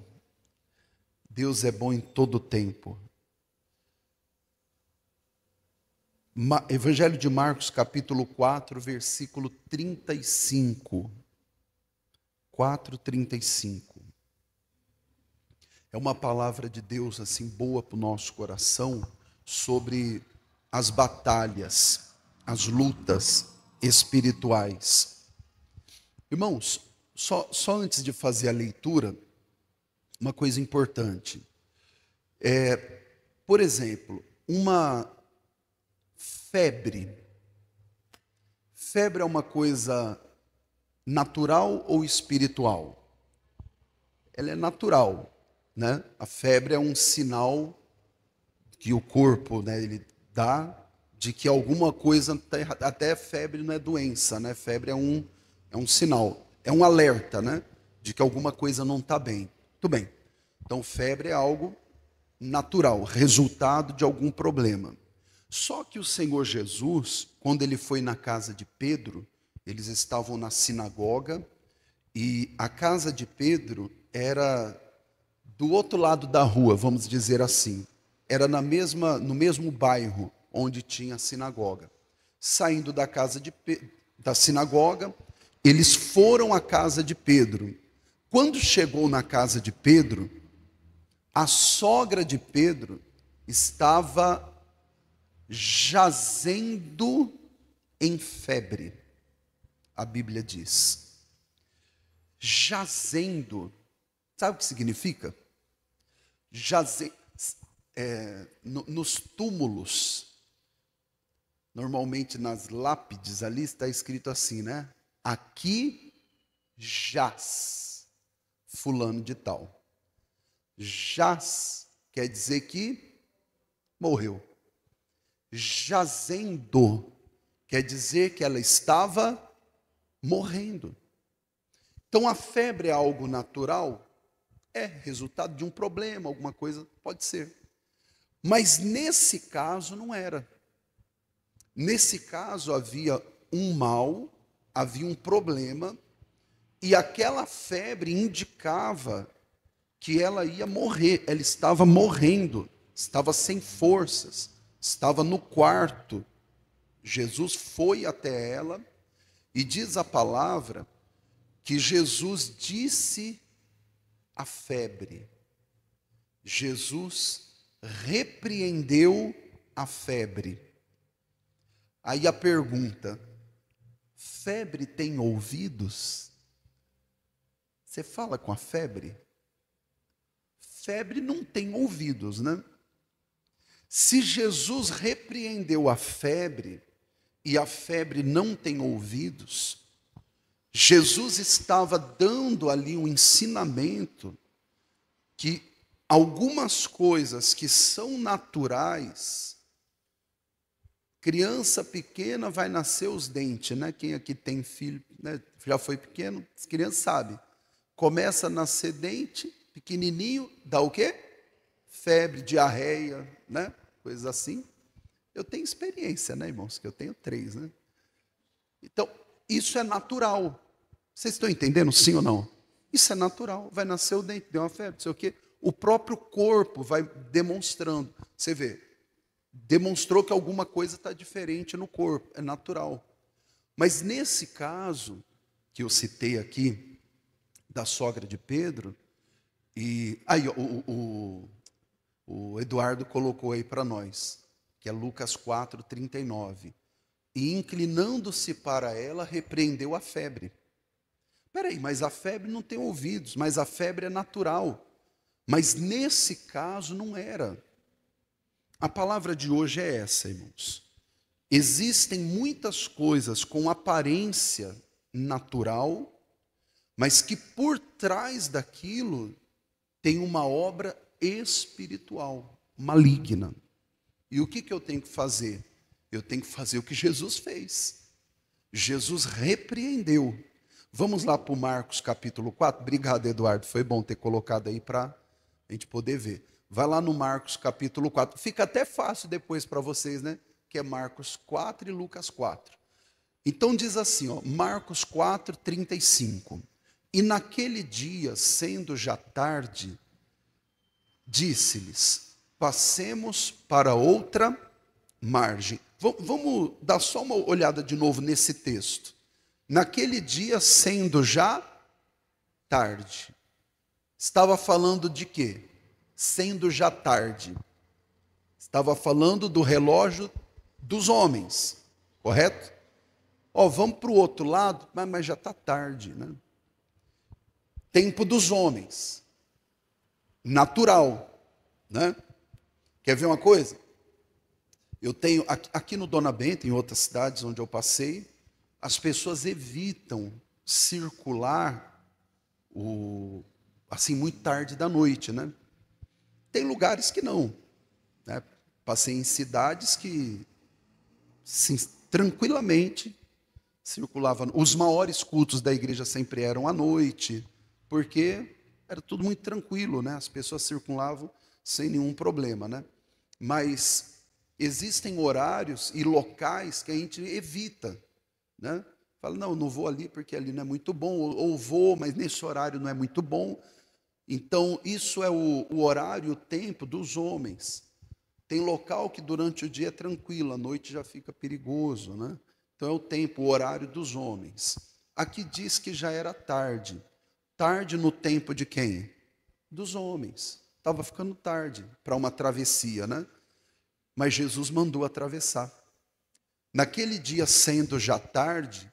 Deus é bom em todo tempo. Evangelho de Marcos, capítulo 4, versículo 35. 4:35. É uma palavra de Deus assim boa para o nosso coração sobre as batalhas, as lutas espirituais. Irmãos, só antes de fazer a leitura, uma coisa importante. Por exemplo, uma febre. Febre é uma coisa natural ou espiritual? Ela é natural, né? A febre é um sinal que o corpo, né, ele dá de que alguma coisa está errada. Até febre não é doença, né? Febre é um sinal, é um alerta, né, de que alguma coisa não está bem. Tudo bem. Então, febre é algo natural, resultado de algum problema. Só que o Senhor Jesus, quando ele foi na casa de Pedro, eles estavam na sinagoga, e a casa de Pedro era do outro lado da rua, vamos dizer assim. Era no mesmo bairro onde tinha a sinagoga. Saindo da casa da sinagoga, eles foram à casa de Pedro. Quando chegou na casa de Pedro, a sogra de Pedro estava jazendo em febre, a Bíblia diz. Jazendo, sabe o que significa? Nos túmulos, normalmente nas lápides ali está escrito assim, né? Aqui jaz fulano de tal. Jaz quer dizer que morreu. Jazendo quer dizer que ela estava morrendo. Então a febre é algo natural? É resultado de um problema, alguma coisa, pode ser. Mas nesse caso não era. Nesse caso havia um mal, havia um problema, e aquela febre indicava que ela ia morrer, ela estava morrendo, estava sem forças, estava no quarto. Jesus foi até ela, e diz a palavra que Jesus disse à febre, Jesus repreendeu a febre. Aí a pergunta: febre tem ouvidos? Você fala com a febre? Febre não tem ouvidos, né? Se Jesus repreendeu a febre e a febre não tem ouvidos, Jesus estava dando ali um ensinamento que algumas coisas que são naturais, criança pequena vai nascer os dentes, né? Quem aqui tem filho, né, já foi pequeno, as crianças sabem. Começa a nascer dente, pequenininho, dá o quê? Febre, diarreia, né? Coisas assim. Eu tenho experiência, né, irmãos? Que eu tenho 3, né? Então, isso é natural. Vocês estão entendendo, sim ou não? Isso é natural. Vai nascer o dente, deu uma febre, não sei o quê. O próprio corpo vai demonstrando. Você vê, demonstrou que alguma coisa está diferente no corpo. É natural. Mas nesse caso, que eu citei aqui, da sogra de Pedro, e aí o Eduardo colocou aí para nós, que é Lucas 4:39. E inclinando-se para ela, repreendeu a febre. Peraí, mas a febre não tem ouvidos, mas a febre é natural. Mas nesse caso não era. A palavra de hoje é essa, irmãos. Existem muitas coisas com aparência natural, mas que por trás daquilo tem uma obra espiritual, maligna. E o que eu tenho que fazer? Eu tenho que fazer o que Jesus fez. Jesus repreendeu. Vamos lá para o Marcos capítulo 4. Obrigado, Eduardo. Foi bom ter colocado aí para a gente poder ver. Vai lá no Marcos capítulo 4. Fica até fácil depois para vocês, né? Que é Marcos 4 e Lucas 4. Então diz assim, ó, Marcos 4:35. E naquele dia, sendo já tarde, disse-lhes: passemos para outra margem. Vamos dar só uma olhada de novo nesse texto. Naquele dia, sendo já tarde. Estava falando de quê? Sendo já tarde. Estava falando do relógio dos homens, correto? Vamos para o outro lado, mas já está tarde, né? Tempo dos homens, natural, né? Quer ver uma coisa? Eu tenho, aqui no Dona Benta, em outras cidades onde eu passei, as pessoas evitam circular assim muito tarde da noite, né? Tem lugares que não, né? Passei em cidades que sim, tranquilamente circulavam. Os maiores cultos da igreja sempre eram à noite, porque era tudo muito tranquilo, né? As pessoas circulavam sem nenhum problema, né? Mas existem horários e locais que a gente evita, né? Fala, não vou ali porque ali não é muito bom, ou vou, mas nesse horário não é muito bom. Então, isso é o horário, o tempo dos homens. Tem local que durante o dia é tranquilo, à noite já fica perigoso, né? Então, é o tempo, o horário dos homens. Aqui diz que já era tarde. Tarde no tempo de quem? Dos homens. Estava ficando tarde para uma travessia, né? Mas Jesus mandou atravessar. Naquele dia, sendo já tarde,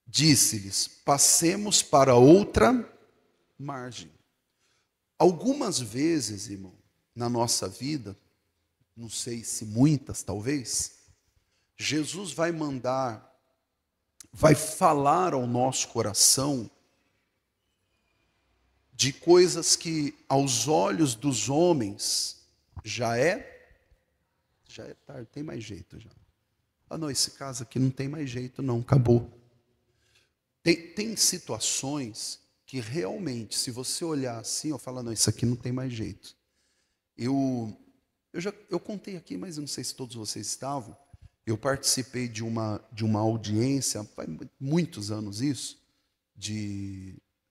disse-lhes: passemos para outra margem. Algumas vezes, irmão, na nossa vida, não sei se muitas, talvez, Jesus vai falar ao nosso coração de coisas que aos olhos dos homens já é tarde, tem mais jeito já. Não, esse caso aqui não tem mais jeito não, acabou. Tem situações que realmente, se você olhar assim, eu falo, não, isso aqui não tem mais jeito. Eu contei aqui, mas eu não sei se todos vocês estavam. Eu participei de uma audiência, faz muitos anos isso,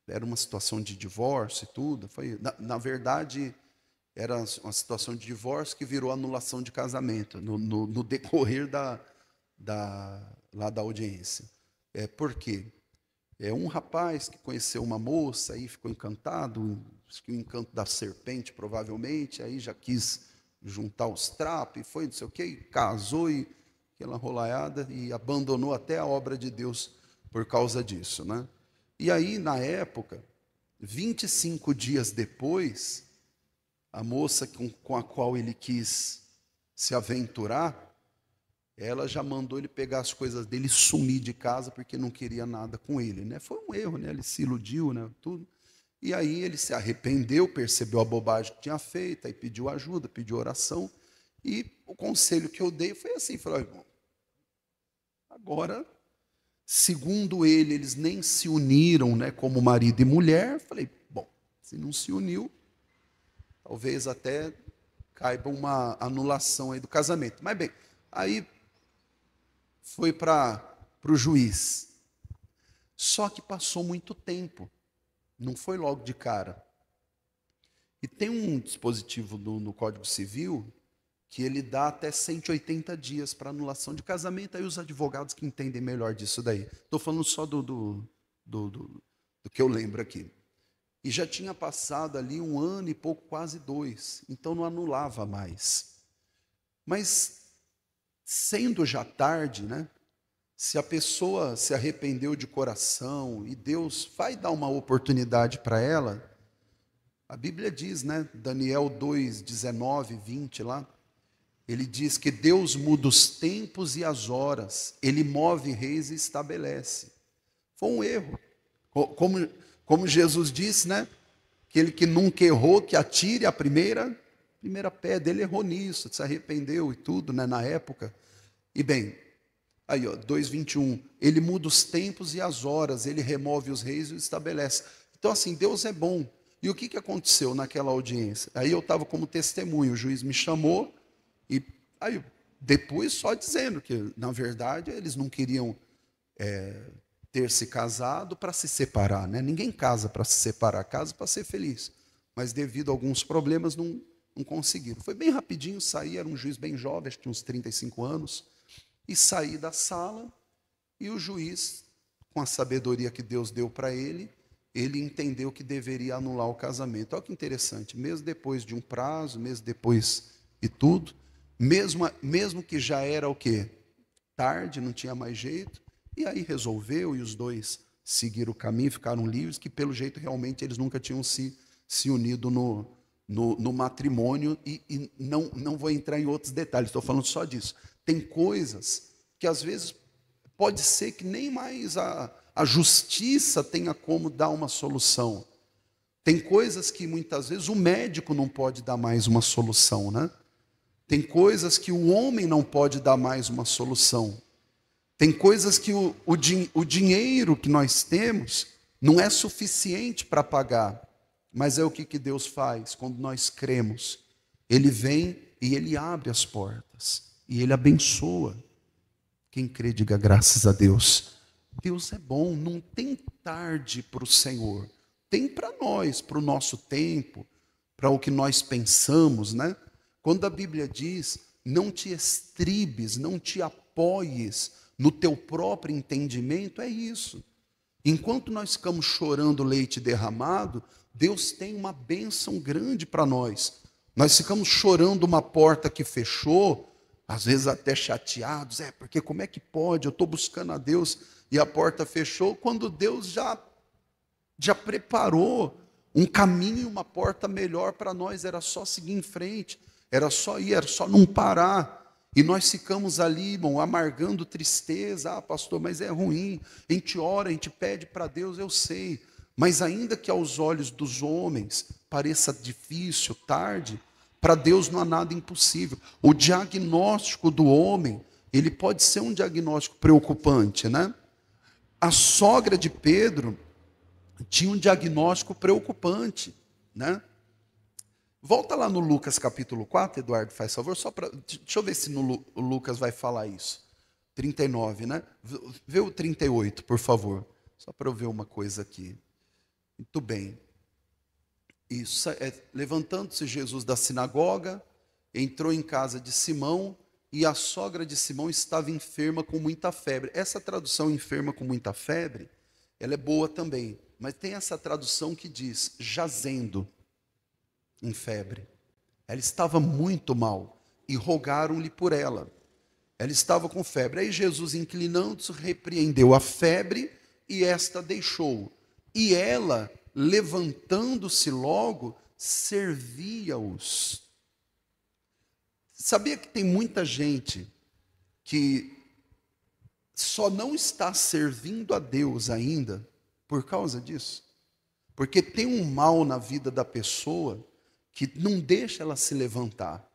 era uma situação de divórcio e tudo. Na verdade, era uma situação de divórcio que virou anulação de casamento, no decorrer lá da audiência. Por quê? Um rapaz que conheceu uma moça, aí ficou encantado, acho que o encanto da serpente, provavelmente, aí já quis juntar os trapos, e foi não sei o quê, e casou, e aquela rolaiada, e abandonou até a obra de Deus por causa disso, né? E aí, na época, 25 dias depois, a moça com a qual ele quis se aventurar, ela já mandou ele pegar as coisas dele e sumir de casa porque não queria nada com ele, né? Foi um erro, né? Ele se iludiu, né? Tudo. E aí ele se arrependeu, percebeu a bobagem que tinha feito, aí pediu ajuda, pediu oração. E o conselho que eu dei foi assim, falei, irmão, agora, segundo ele, eles nem se uniram, né, como marido e mulher. Falei, bom, se não se uniu, talvez até caiba uma anulação aí do casamento. Mas bem, aí foi para o juiz. Só que passou muito tempo, não foi logo de cara. E tem um dispositivo no Código Civil que ele dá até 180 dias para anulação de casamento. Aí os advogados que entendem melhor disso daí. Estou falando só do que eu lembro aqui. E já tinha passado ali 1 ano e pouco, quase 2. Então não anulava mais. Mas, sendo já tarde, né? Se a pessoa se arrependeu de coração e Deus vai dar uma oportunidade para ela, a Bíblia diz, né? Daniel 2, 19, 20 lá, ele diz que Deus muda os tempos e as horas, Ele move reis e estabelece. Foi um erro. Como Jesus disse, né? Aquele que nunca errou, que atire a primeira pedra. Ele errou nisso, se arrependeu e tudo, né? Na época. E bem, aí, 2:21, Ele muda os tempos e as horas, Ele remove os reis e os estabelece. Então, assim, Deus é bom. E o que aconteceu naquela audiência? Aí eu estava como testemunho, o juiz me chamou, e aí depois só dizendo que, na verdade, eles não queriam ter se casado para se separar, né? Ninguém casa para se separar, casa para ser feliz. Mas devido a alguns problemas não conseguiram. Foi bem rapidinho, saí, era um juiz bem jovem, acho que tinha uns 35 anos. e sair da sala, e o juiz, com a sabedoria que Deus deu para ele entendeu que deveria anular o casamento. Olha que interessante, mesmo depois de um prazo, mesmo depois de tudo, mesmo que já era o quê? Tarde, não tinha mais jeito, e aí resolveu, e os dois seguiram o caminho, ficaram livres, que pelo jeito realmente eles nunca tinham se unido no matrimônio, e não vou entrar em outros detalhes, estou falando só disso. Tem coisas que às vezes pode ser que nem mais a justiça tenha como dar uma solução. Tem coisas que muitas vezes o médico não pode dar mais uma solução, né? Tem coisas que o homem não pode dar mais uma solução. Tem coisas que o dinheiro que nós temos não é suficiente para pagar. Mas é o que Deus faz quando nós cremos. Ele vem e Ele abre as portas. E Ele abençoa. Quem crê, diga graças a Deus. Deus é bom, não tem tarde para o Senhor. Tem para nós, para o nosso tempo, para o que nós pensamos, né? Quando a Bíblia diz, não te estribes, não te apoies no teu próprio entendimento, é isso. Enquanto nós ficamos chorando leite derramado, Deus tem uma bênção grande para nós. Nós ficamos chorando uma porta que fechou, às vezes até chateados, porque como é que pode? Eu estou buscando a Deus e a porta fechou, quando Deus já preparou um caminho, uma porta melhor para nós, era só seguir em frente, era só ir, era só não parar. E nós ficamos ali, irmão, amargando tristeza. Pastor, mas é ruim. A gente ora, a gente pede para Deus, eu sei. Mas ainda que aos olhos dos homens pareça difícil, tarde, para Deus não há nada impossível. O diagnóstico do homem, ele pode ser um diagnóstico preocupante, né? A sogra de Pedro tinha um diagnóstico preocupante, né? Volta lá no Lucas capítulo 4, Eduardo, faz favor, deixa eu ver se o Lucas vai falar isso. 39, né? Vê o 38, por favor. Só para eu ver uma coisa aqui. Muito bem. Isso levantando-se Jesus da sinagoga, entrou em casa de Simão, e a sogra de Simão estava enferma com muita febre. Essa tradução, enferma com muita febre, ela é boa também, mas tem essa tradução que diz, jazendo em febre. Ela estava muito mal, e rogaram-lhe por ela. Ela estava com febre. Aí Jesus, inclinando-se, repreendeu a febre, e esta deixou. E ela, levantando-se logo, servia-os. Sabia que tem muita gente que só não está servindo a Deus ainda por causa disso? Porque tem um mal na vida da pessoa que não deixa ela se levantar.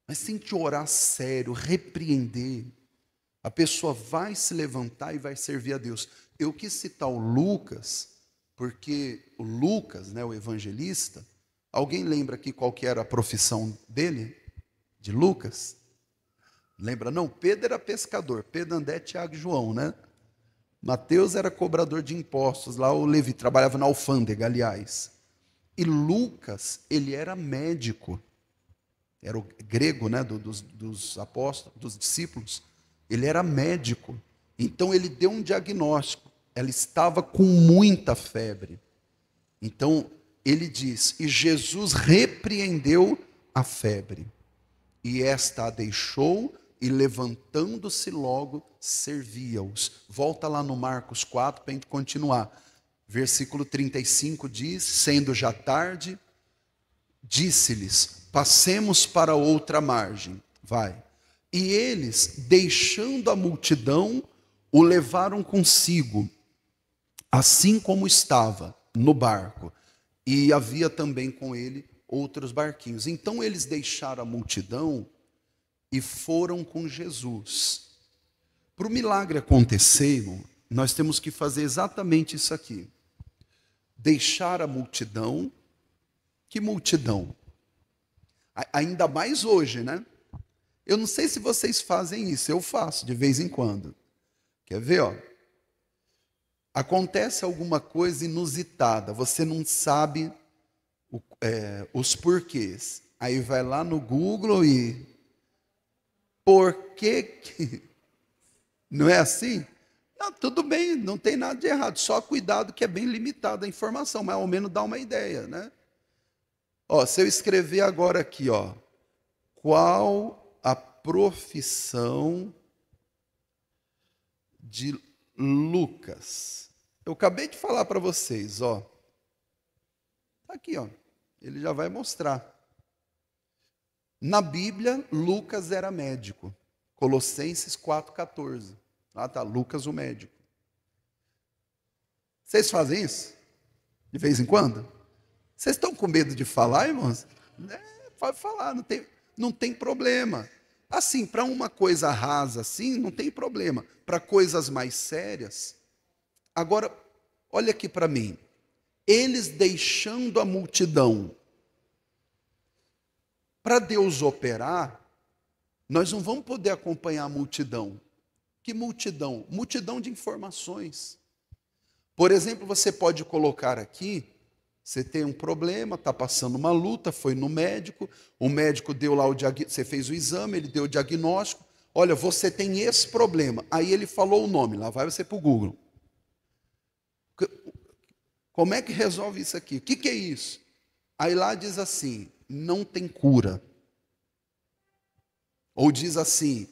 Mas tem que orar sério, repreender. A pessoa vai se levantar e vai servir a Deus. Eu quis citar o Lucas, porque o Lucas, né, o evangelista, alguém lembra aqui qual que era a profissão dele? De Lucas? Lembra? Não, Pedro era pescador, Pedro, André, Tiago e João, né? Mateus era cobrador de impostos, lá o Levi trabalhava na alfândega, aliás. E Lucas, ele era médico, era o grego, né, dos apóstolos, dos discípulos, ele era médico. Então ele deu um diagnóstico, ela estava com muita febre. Então ele diz, e Jesus repreendeu a febre, e esta a deixou, e levantando-se logo, servia-os. Volta lá no Marcos 4 para a gente continuar. Versículo 35 diz, sendo já tarde, disse-lhes, passemos para outra margem. Vai. E eles, deixando a multidão, o levaram consigo, assim como estava no barco. E havia também com ele outros barquinhos. Então eles deixaram a multidão e foram com Jesus. Para o milagre acontecer, irmão, nós temos que fazer exatamente isso aqui. Deixar a multidão. Que multidão? Ainda mais hoje, né? Eu não sei se vocês fazem isso, eu faço de vez em quando. Quer ver, ó? Acontece alguma coisa inusitada, você não sabe os porquês. Aí vai lá no Google e... Por que Não é assim? Não, tudo bem, não tem nada de errado, só cuidado que é bem limitada a informação, mas ao menos dá uma ideia, né? Ó, se eu escrever agora aqui, ó, qual a profissão de Lucas? Eu acabei de falar para vocês, ó. Tá aqui, ó. Ele já vai mostrar. Na Bíblia, Lucas era médico. Colossenses 4,14. Ah, tá, Lucas o médico. Vocês fazem isso? De vez em quando? Vocês estão com medo de falar, irmãos? Pode falar, não tem problema. Assim, para uma coisa rasa assim, não tem problema. Para coisas mais sérias. Agora, olha aqui para mim. Eles deixando a multidão. Para Deus operar, nós não vamos poder acompanhar a multidão. Que multidão? Multidão de informações. Por exemplo, você pode colocar aqui, você tem um problema, está passando uma luta, foi no médico, o médico deu lá você fez o exame, ele deu o diagnóstico, olha, você tem esse problema. Aí ele falou o nome, lá vai você para o Google. Como é que resolve isso aqui? O que é isso? Aí lá diz assim, não tem cura. Ou diz assim,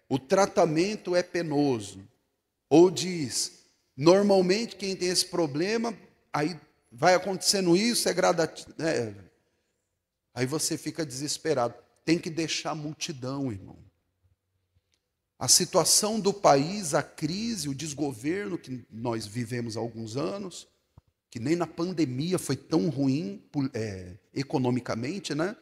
o tratamento é penoso. Ou diz, normalmente quem tem esse problema, aí vai acontecendo isso, é gradativo. Aí você fica desesperado. Tem que deixar a multidão, irmão. A situação do país, a crise, o desgoverno que nós vivemos há alguns anos, que nem na pandemia foi tão ruim economicamente, né?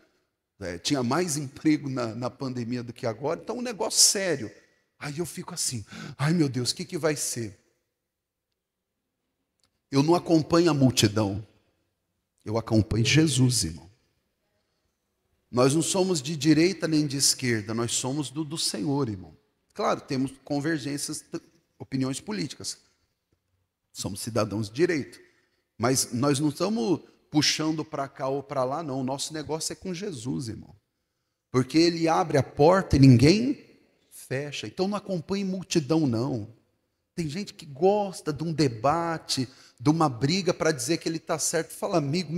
Tinha mais emprego na pandemia do que agora, então um negócio sério. Aí eu fico assim, ai meu Deus, o que vai ser? Eu não acompanho a multidão, eu acompanho Jesus, irmão. Nós não somos de direita nem de esquerda, nós somos do Senhor, irmão. Claro, temos convergências, opiniões políticas. Somos cidadãos de direito. Mas nós não estamos puxando para cá ou para lá, não. O nosso negócio é com Jesus, irmão. Porque ele abre a porta e ninguém fecha. Então não acompanhe multidão, não. Tem gente que gosta de um debate, de uma briga para dizer que ele está certo. Fala, amigo,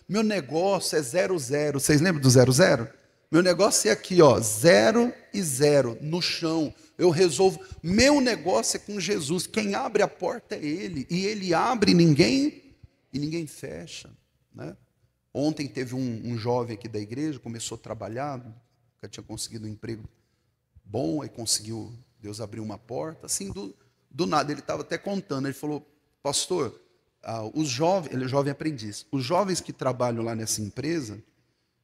meu negócio é 0-0. Vocês lembram do 0-0? Meu negócio é aqui, ó, 0 e 0, no chão. Eu resolvo. Meu negócio é com Jesus. Quem abre a porta é Ele. E Ele abre e ninguém fecha. Né? Ontem teve um jovem aqui da igreja, começou a trabalhar, nunca tinha conseguido um emprego bom, aí conseguiu, Deus abriu uma porta, assim, do nada. Ele estava até contando, ele falou, pastor, os jovens, ele é jovem aprendiz, os jovens que trabalham lá nessa empresa,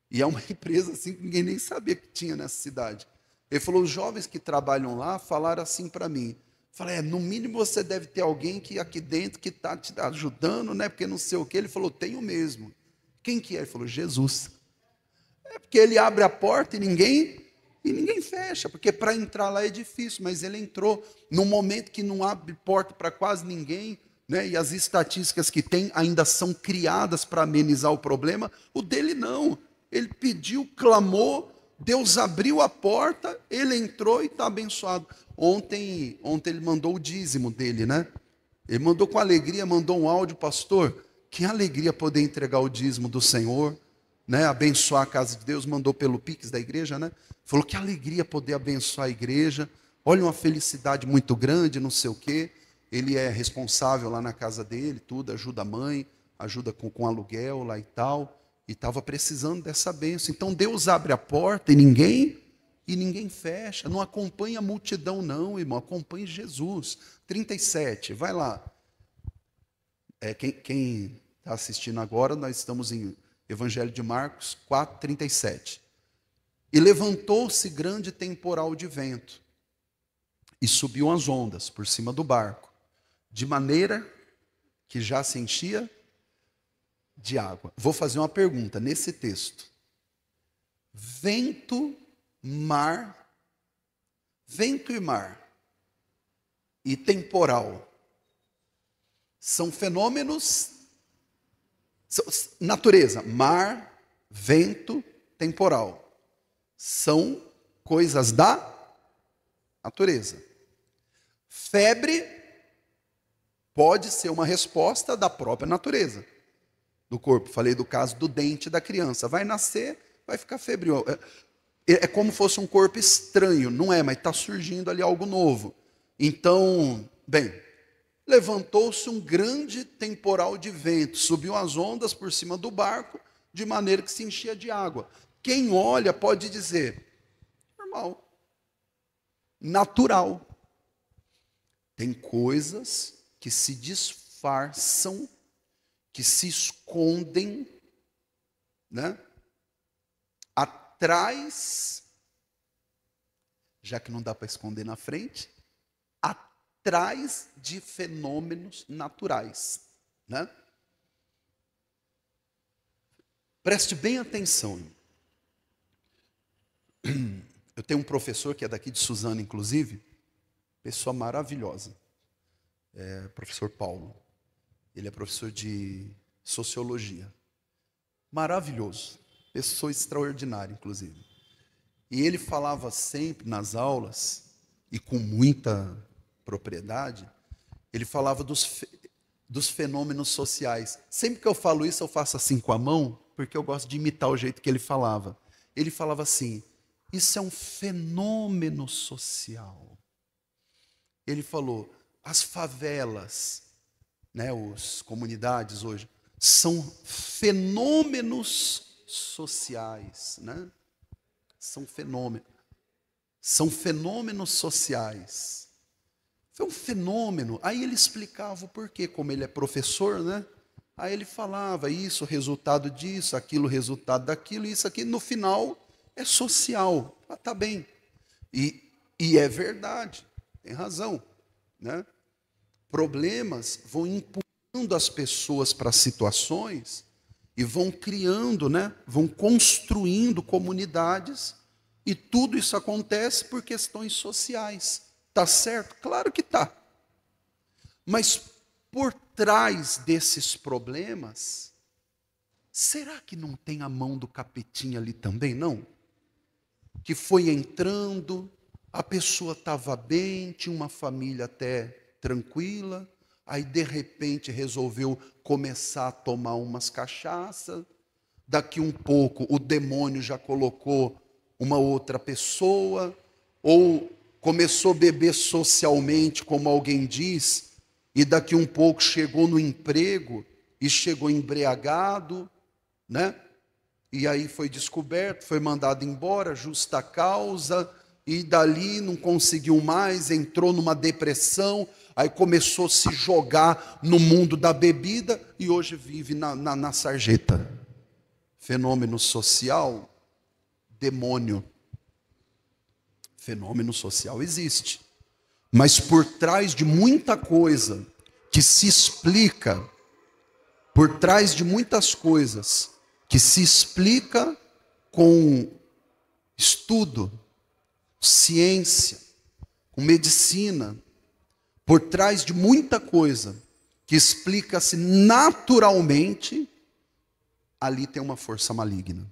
e é uma empresa assim que ninguém nem sabia que tinha nessa cidade. Ele falou, os jovens que trabalham lá falaram assim para mim. Falei, no mínimo você deve ter alguém que aqui dentro que está te ajudando, né? Porque não sei o quê. Ele falou, tenho mesmo. Quem que é? Ele falou, Jesus. É porque ele abre a porta e ninguém fecha, porque para entrar lá é difícil, mas ele entrou num momento que não abre porta para quase ninguém, né? E as estatísticas que tem ainda são criadas para amenizar o problema. O dele não. Ele pediu, clamou, Deus abriu a porta, ele entrou e está abençoado. Ontem ele mandou o dízimo dele, né? Ele mandou com alegria, mandou um áudio, pastor. Que alegria poder entregar o dízimo do Senhor, né? Abençoar a casa de Deus, mandou pelo Pix da igreja, né? Falou que alegria poder abençoar a igreja. Olha, uma felicidade muito grande, não sei o quê. Ele é responsável lá na casa dele, tudo, ajuda a mãe, ajuda com aluguel lá e tal. E estava precisando dessa bênção. Então Deus abre a porta e ninguém fecha. Não acompanha a multidão, não, irmão. Acompanhe Jesus. 37, vai lá. Quem está assistindo agora, nós estamos em Evangelho de Marcos 4:37. E levantou-se grande temporal de vento, e subiu as ondas por cima do barco, de maneira que já se enchia de água. Vou fazer uma pergunta nesse texto. Vento e mar e temporal são fenômenos, natureza, mar, vento, temporal, são coisas da Natureza. Febre pode ser uma resposta da própria natureza do corpo. Falei do caso do dente da criança. Vai nascer, vai ficar febril. É como se fosse um corpo estranho. Não é, mas está surgindo ali algo novo. Então, bem, levantou-se um grande temporal de vento, subiu as ondas por cima do barco, de maneira que se enchia de água. Quem olha pode dizer, normal, natural. Tem coisas que se disfarçam, que se escondem, né? Atrás, já que não dá para esconder na frente, atrás de fenômenos naturais, né? Preste bem atenção. Eu tenho um professor que é daqui de Suzano, inclusive, pessoa maravilhosa, professor Paulo. Ele é professor de sociologia. Maravilhoso, pessoa extraordinária, inclusive. E ele falava sempre nas aulas, e com muita propriedade, ele falava dos fenômenos sociais. Sempre que eu falo isso, eu faço assim com a mão, porque eu gosto de imitar o jeito que ele falava. Ele falava assim, isso é um fenômeno social. Ele falou, as favelas, né, as comunidades hoje, são fenômenos sociais, né? São fenômenos sociais. Foi um fenômeno. Aí ele explicava o porquê, como ele é professor, né? Aí ele falava isso, resultado disso, aquilo, resultado daquilo, isso aqui, no final é social. Ah, tá bem. E é verdade, tem razão, né? Problemas vão empurrando as pessoas para situações e vão criando, né? Vão construindo comunidades, e tudo isso acontece por questões sociais. Tá certo? Claro que tá. Mas por trás desses problemas, será que não tem a mão do capetinha ali também, não? Que foi entrando, a pessoa estava bem, tinha uma família até tranquila, aí de repente resolveu começar a tomar umas cachaças, daqui um pouco o demônio já colocou uma outra pessoa, ou começou a beber socialmente, como alguém diz, e daqui um pouco chegou no emprego e chegou embriagado, né? E aí foi descoberto, foi mandado embora, justa causa, e dali não conseguiu mais, entrou numa depressão, aí começou a se jogar no mundo da bebida e hoje vive na sarjeta. Fenômeno social, demônio. Fenômeno social existe. Mas por trás de muita coisa que se explica, por trás de muitas coisas que se explica com estudo, ciência, com medicina, por trás de muita coisa que explica-se naturalmente, ali tem uma força maligna.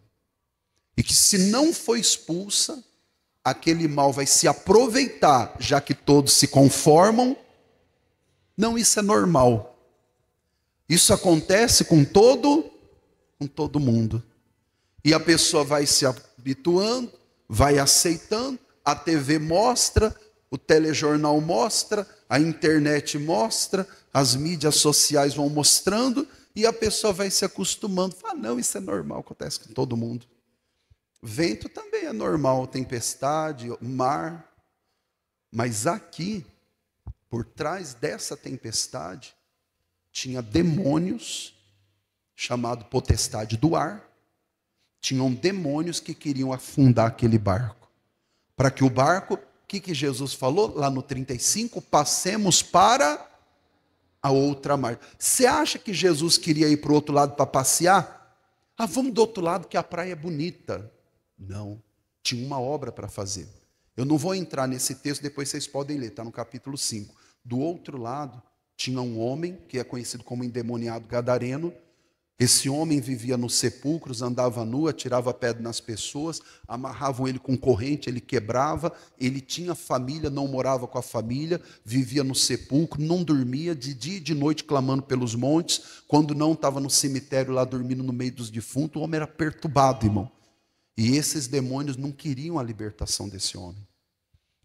E que se não for expulsa, aquele mal vai se aproveitar, já que todos se conformam. Não, isso é normal. Isso acontece com todo mundo. E a pessoa vai se habituando, vai aceitando, a TV mostra, o telejornal mostra, a internet mostra, as mídias sociais vão mostrando, e a pessoa vai se acostumando. Fala, não, isso é normal, acontece com todo mundo. Vento também é normal, tempestade, mar. Mas aqui, por trás dessa tempestade, tinha demônios, chamado potestade do ar. Tinham demônios que queriam afundar aquele barco. Para que o barco, o que Jesus falou lá no 35? Passemos para a outra margem. Você acha que Jesus queria ir para o outro lado para passear? Ah, vamos do outro lado que a praia é bonita. Não, tinha uma obra para fazer. Eu não vou entrar nesse texto, depois vocês podem ler, está no capítulo 5. Do outro lado, tinha um homem, que é conhecido como endemoniado gadareno, Esse homem vivia nos sepulcros, andava nu, atirava pedra nas pessoas, amarravam ele com corrente, ele quebrava, ele tinha família, não morava com a família, vivia no sepulcro, não dormia, de dia e de noite clamando pelos montes, quando não estava no cemitério lá dormindo no meio dos defuntos, o homem era perturbado, irmão. E esses demônios não queriam a libertação desse homem.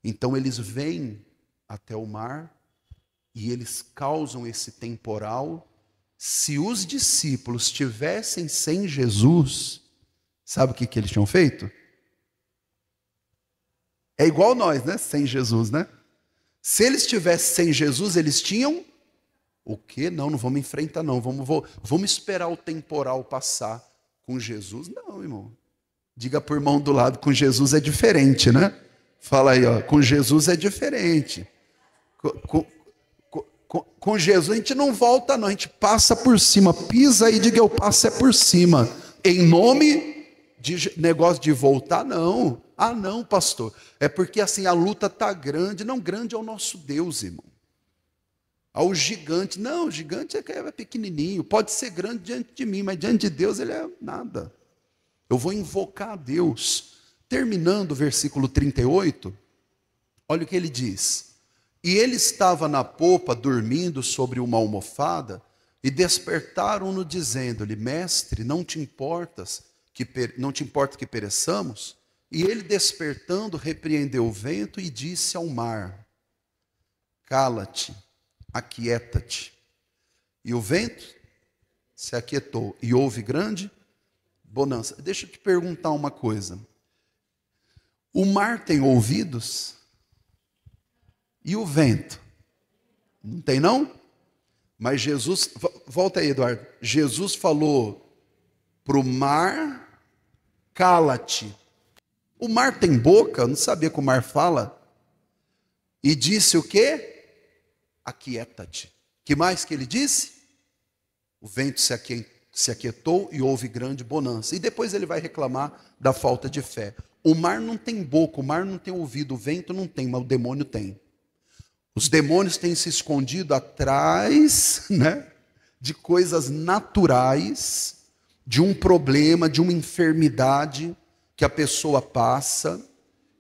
Então eles vêm até o mar e eles causam esse temporal. Se os discípulos estivessem sem Jesus, sabe o que eles tinham feito? É igual nós, né? Sem Jesus, né? Se eles estivessem sem Jesus, eles tinham o quê? Não vamos enfrentar não, vamos esperar o temporal passar. Com Jesus, não, irmão. Diga para o irmão do lado, com Jesus é diferente, né? Fala aí, ó, com Jesus é diferente. Com Jesus a gente não volta não, a gente passa por cima, pisa e diga eu passo é por cima. Em nome de negócio de voltar, não. Ah não, pastor, é porque assim a luta está grande. Não, grande é o nosso Deus, irmão. Ao gigante, não, o gigante é pequenininho, pode ser grande diante de mim, mas diante de Deus ele é nada. Eu vou invocar a Deus. Terminando o versículo 38, olha o que ele diz. E ele estava na popa, dormindo sobre uma almofada, e despertaram-no, dizendo-lhe, mestre, não te importa que pereçamos? E ele, despertando, repreendeu o vento e disse ao mar, cala-te, aquieta-te. E o vento se aquietou, e houve grande bonança. Deixa eu te perguntar uma coisa. O mar tem ouvidos? E o vento? Não tem não? Mas Jesus, volta aí, Eduardo. Jesus falou para o mar, cala-te. O mar tem boca? Eu não sabia que o mar fala. E disse o quê? Aquieta-te. Que mais que ele disse? O vento se aquietou e houve grande bonança. E depois ele vai reclamar da falta de fé. O mar não tem boca, o mar não tem ouvido, o vento não tem, mas o demônio tem. Os demônios têm se escondido atrás, né, de coisas naturais, de um problema, de uma enfermidade que a pessoa passa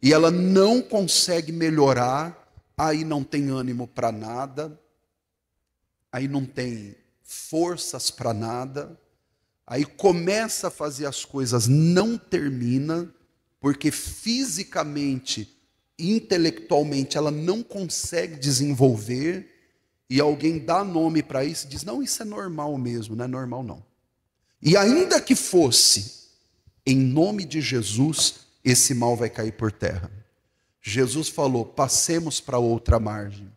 e ela não consegue melhorar, aí não tem ânimo para nada, aí não tem forças para nada, aí começa a fazer as coisas, não termina, porque fisicamente, intelectualmente ela não consegue desenvolver, e alguém dá nome para isso e diz, não, isso é normal mesmo, não é normal não. E ainda que fosse, em nome de Jesus, esse mal vai cair por terra. Jesus falou, passemos para outra margem.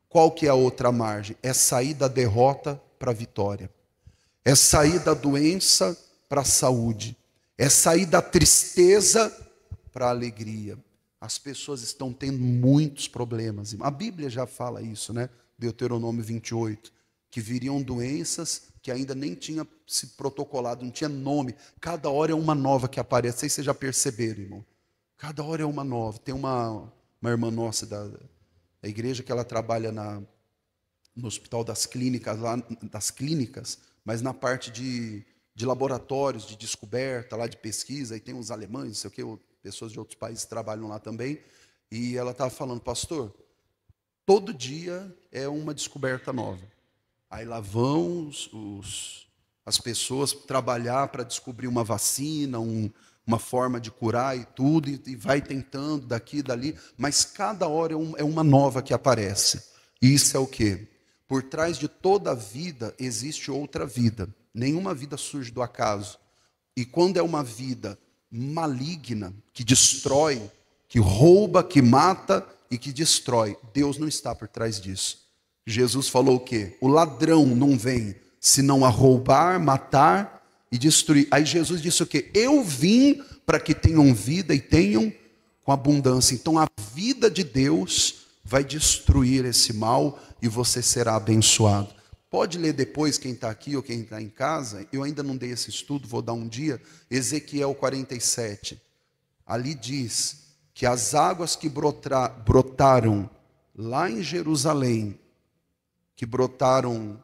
Qual que é a outra margem? É sair da derrota para a vitória. É sair da doença para a saúde. É sair da tristeza para a alegria. As pessoas estão tendo muitos problemas. A Bíblia já fala isso, né? Deuteronômio 28, que viriam doenças que ainda nem tinha se protocolado, não tinha nome. Cada hora é uma nova que aparece. Não sei se vocês já perceberam, irmão. Cada hora é uma nova. Tem uma irmã nossa da igreja que ela trabalha no Hospital das Clínicas, lá das clínicas, mas na parte de laboratórios, de descoberta, lá de pesquisa, e tem uns alemães, não sei o quê, pessoas de outros países trabalham lá também, e ela estava falando, pastor, todo dia é uma descoberta nova. Aí lá vão as pessoas trabalhar para descobrir uma vacina, uma forma de curar e tudo, e vai tentando daqui e dali, mas cada hora é uma nova que aparece. E isso é o quê? Por trás de toda a vida existe outra vida. Nenhuma vida surge do acaso. E quando é uma vida maligna, que destrói, que rouba, que mata e que destrói, Deus não está por trás disso. Jesus falou o quê? O ladrão não vem senão a roubar, matar e destruir. Aí Jesus disse o quê? Eu vim para que tenham vida e tenham com abundância. Então a vida de Deus vai destruir esse mal e você será abençoado. Pode ler depois, quem está aqui ou quem está em casa, eu ainda não dei esse estudo, vou dar um dia, Ezequiel 47. Ali diz que as águas que brotaram lá em Jerusalém, que brotaram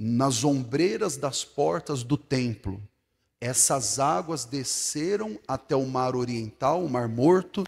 nas ombreiras das portas do templo. Essas águas desceram até o mar oriental, o mar morto,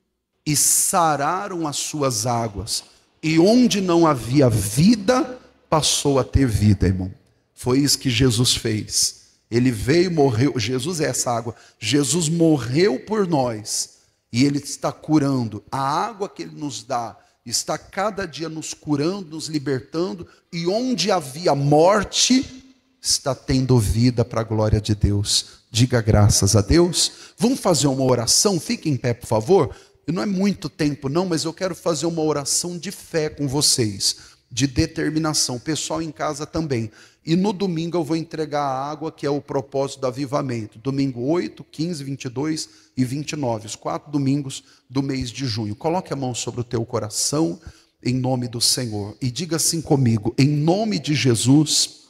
e sararam as suas águas. E onde não havia vida, passou a ter vida, irmão. Foi isso que Jesus fez. Ele veio, morreu. Jesus é essa água. Jesus morreu por nós. E Ele está curando. A água que Ele nos dá está cada dia nos curando, nos libertando. E onde havia morte, está tendo vida para a glória de Deus. Diga graças a Deus. Vamos fazer uma oração? Fique em pé, por favor. Não é muito tempo não, mas eu quero fazer uma oração de fé com vocês, de determinação, o pessoal em casa também. E no domingo eu vou entregar a água, que é o propósito do avivamento. Domingo 8, 15, 22 e 29, os 4 domingos do mês de junho. Coloque a mão sobre o teu coração, em nome do Senhor. E diga assim comigo: em nome de Jesus,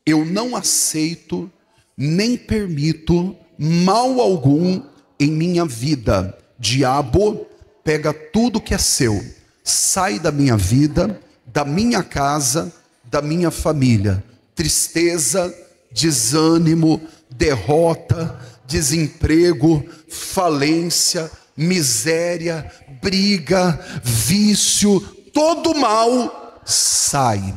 eu não aceito, nem permito mal algum em minha vida. Diabo, pega tudo que é seu, sai da minha vida, da minha casa, da minha família. Tristeza, desânimo, derrota, desemprego, falência, miséria, briga, vício, todo mal, sai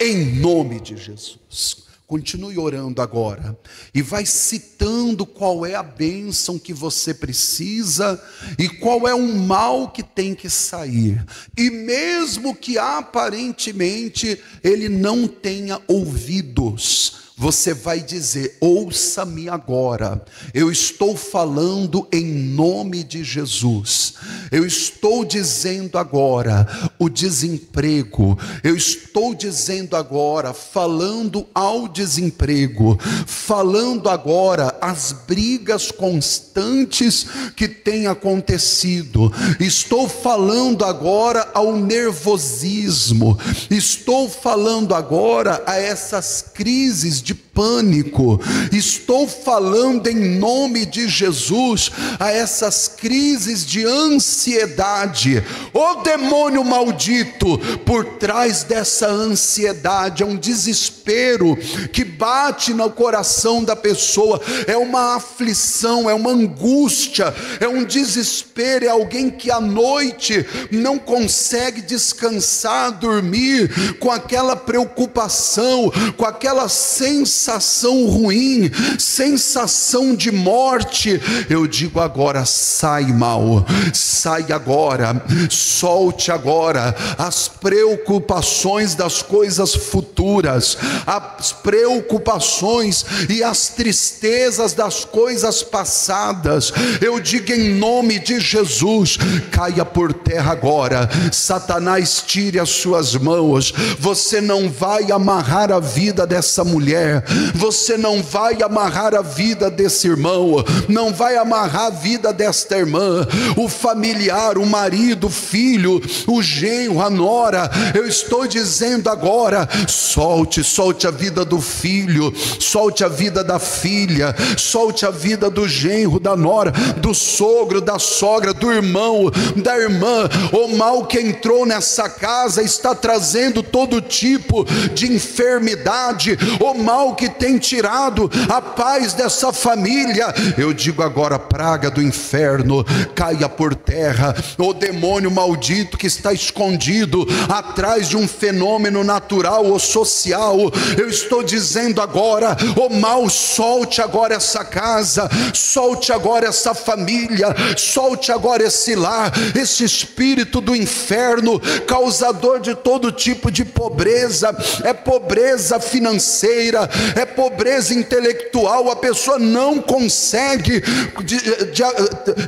em nome de Jesus. Continue orando agora e vai citando qual é a bênção que você precisa e qual é o mal que tem que sair. E mesmo que aparentemente ele não tenha ouvidos, você vai dizer: ouça-me agora, eu estou falando em nome de Jesus. Eu estou dizendo agora o desemprego, eu estou dizendo agora, falando ao desemprego, falando agora as brigas constantes que têm acontecido, estou falando agora ao nervosismo, estou falando agora a essas crises de pânico, estou falando em nome de Jesus a essas crises de ansiedade. O demônio maldito, por trás dessa ansiedade, é um desespero que bate no coração da pessoa, é uma aflição, é uma angústia, é um desespero, é alguém que à noite não consegue descansar, dormir, com aquela preocupação, com aquela sensação ruim, sensação de morte. Eu digo agora: sai mal, sai agora, solte agora as preocupações das coisas futuras, as preocupações e as tristezas das coisas passadas. Eu digo em nome de Jesus: caia por terra agora. Satanás, tire as suas mãos. Você não vai amarrar a vida dessa mulher, você não vai amarrar a vida desse irmão, não vai amarrar a vida desta irmã, o familiar, o marido, o filho, o genro, a nora. Eu estou dizendo agora: solte a vida do filho, solte a vida da filha, solte a vida do genro, da nora, do sogro, da sogra, do irmão, da irmã. O mal que entrou nessa casa está trazendo todo tipo de enfermidade, o mal que tem tirado a paz dessa família. Eu digo agora: praga do inferno, caia por terra. O demônio maldito que está escondido atrás de um fenômeno natural ou social, eu estou dizendo agora: o mal, solte agora essa casa, solte agora essa família, solte agora esse lar, esse espírito do inferno, causador de todo tipo de pobreza. É pobreza financeira, é pobreza intelectual. A pessoa não consegue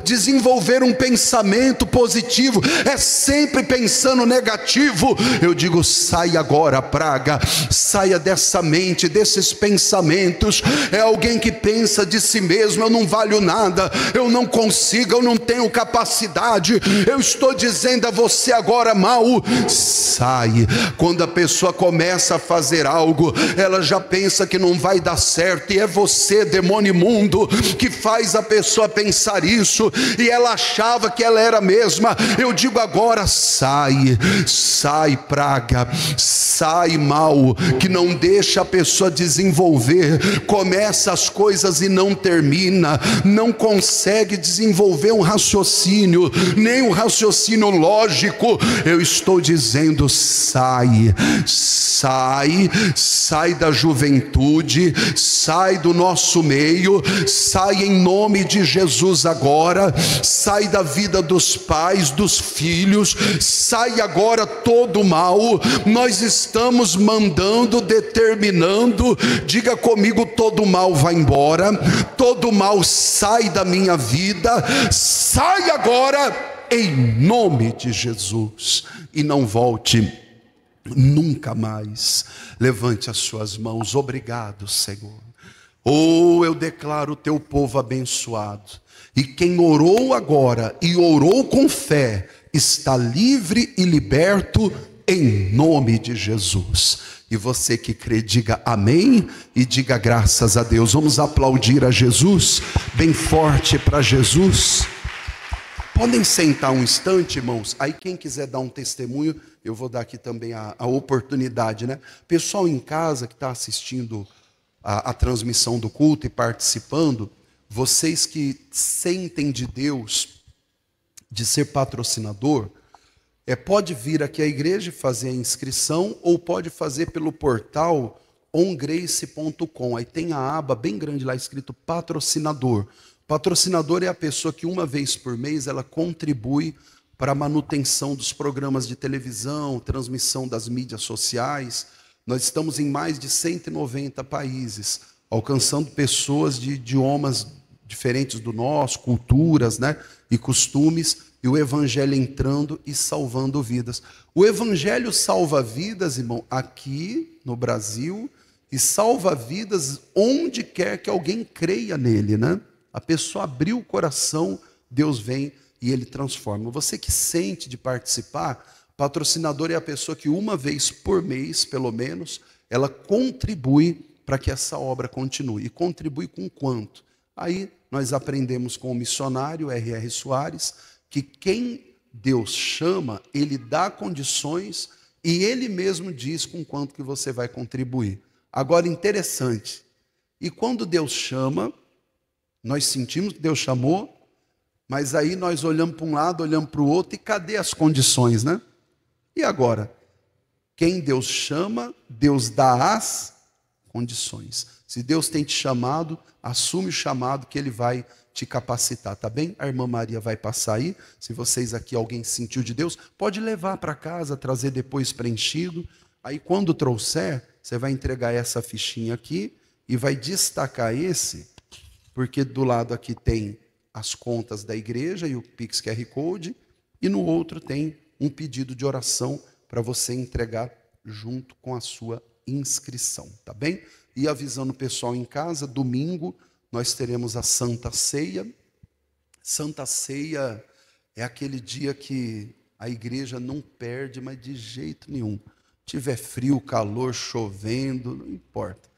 desenvolver um pensamento positivo, é sempre pensando negativo. Eu digo: sai agora, praga, saia dessa mente, desses pensamentos. É alguém que pensa de si mesmo: eu não valho nada, eu não consigo, eu não tenho capacidade. Eu estou dizendo a você agora: mal, sai. Quando a pessoa começa a fazer algo, ela já pensa que que não vai dar certo, e é você, demônio imundo, que faz a pessoa pensar isso, e ela achava que ela era a mesma. Eu digo agora: sai, sai praga, sai mal, que não deixa a pessoa desenvolver, começa as coisas e não termina, não consegue desenvolver um raciocínio, nem um raciocínio lógico. Eu estou dizendo: sai, sai, sai da juventude, sai do nosso meio, sai em nome de Jesus agora, sai da vida dos pais, dos filhos, sai agora todo o mal. Nós estamos mandando, determinando, diga comigo: todo mal vai embora, todo mal sai da minha vida, sai agora em nome de Jesus, e não volte nunca mais. Levante as suas mãos. Obrigado, Senhor. Oh, eu declaro o teu povo abençoado, e quem orou agora e orou com fé está livre e liberto em nome de Jesus. E você que crê, diga amém e diga graças a Deus. Vamos aplaudir a Jesus bem forte para Jesus. Podem sentar um instante, irmãos. Aí quem quiser dar um testemunho, eu vou dar aqui também a oportunidade, né? Pessoal em casa que está assistindo a transmissão do culto e participando, vocês que sentem de Deus de ser patrocinador, pode vir aqui à igreja e fazer a inscrição, ou pode fazer pelo portal ongrace.com. Aí tem a aba bem grande lá escrito patrocinador. Patrocinador é a pessoa que uma vez por mês ela contribui para a manutenção dos programas de televisão, transmissão das mídias sociais. Nós estamos em mais de 190 países, alcançando pessoas de idiomas diferentes do nosso, culturas, né, e costumes, e o evangelho entrando e salvando vidas. O evangelho salva vidas, irmão, aqui no Brasil, e salva vidas onde quer que alguém creia nele, né? A pessoa abriu o coração, Deus vem e ele transforma. Você que sente de participar, patrocinador é a pessoa que uma vez por mês, pelo menos, ela contribui para que essa obra continue. E contribui com quanto? Aí nós aprendemos com o missionário R.R. Soares, que quem Deus chama, ele dá condições e ele mesmo diz com quanto que você vai contribuir. Agora, interessante, e quando Deus chama, nós sentimos que Deus chamou, mas aí nós olhamos para um lado, olhamos para o outro, e cadê as condições, né? E agora? Quem Deus chama, Deus dá as condições. Se Deus tem te chamado, assume o chamado que Ele vai te capacitar, tá bem? A irmã Maria vai passar aí. Se vocês aqui, alguém sentiu de Deus, pode levar para casa, trazer depois preenchido. Aí quando trouxer, você vai entregar essa fichinha aqui e vai destacar esse, porque do lado aqui tem as contas da igreja e o Pix QR Code, e no outro tem um pedido de oração para você entregar junto com a sua inscrição, tá bem? E avisando o pessoal em casa, domingo nós teremos a Santa Ceia. Santa Ceia é aquele dia que a igreja não perde, mas de jeito nenhum. Tiver frio, calor, chovendo, não importa.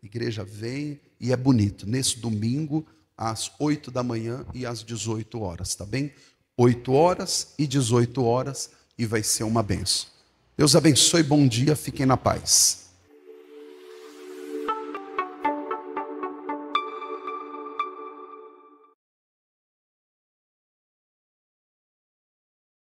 A igreja vem e é bonito. Nesse domingo, às 8 da manhã e às 18 horas, tá bem? 8 horas e 18 horas, e vai ser uma bênção. Deus abençoe, bom dia, fiquem na paz.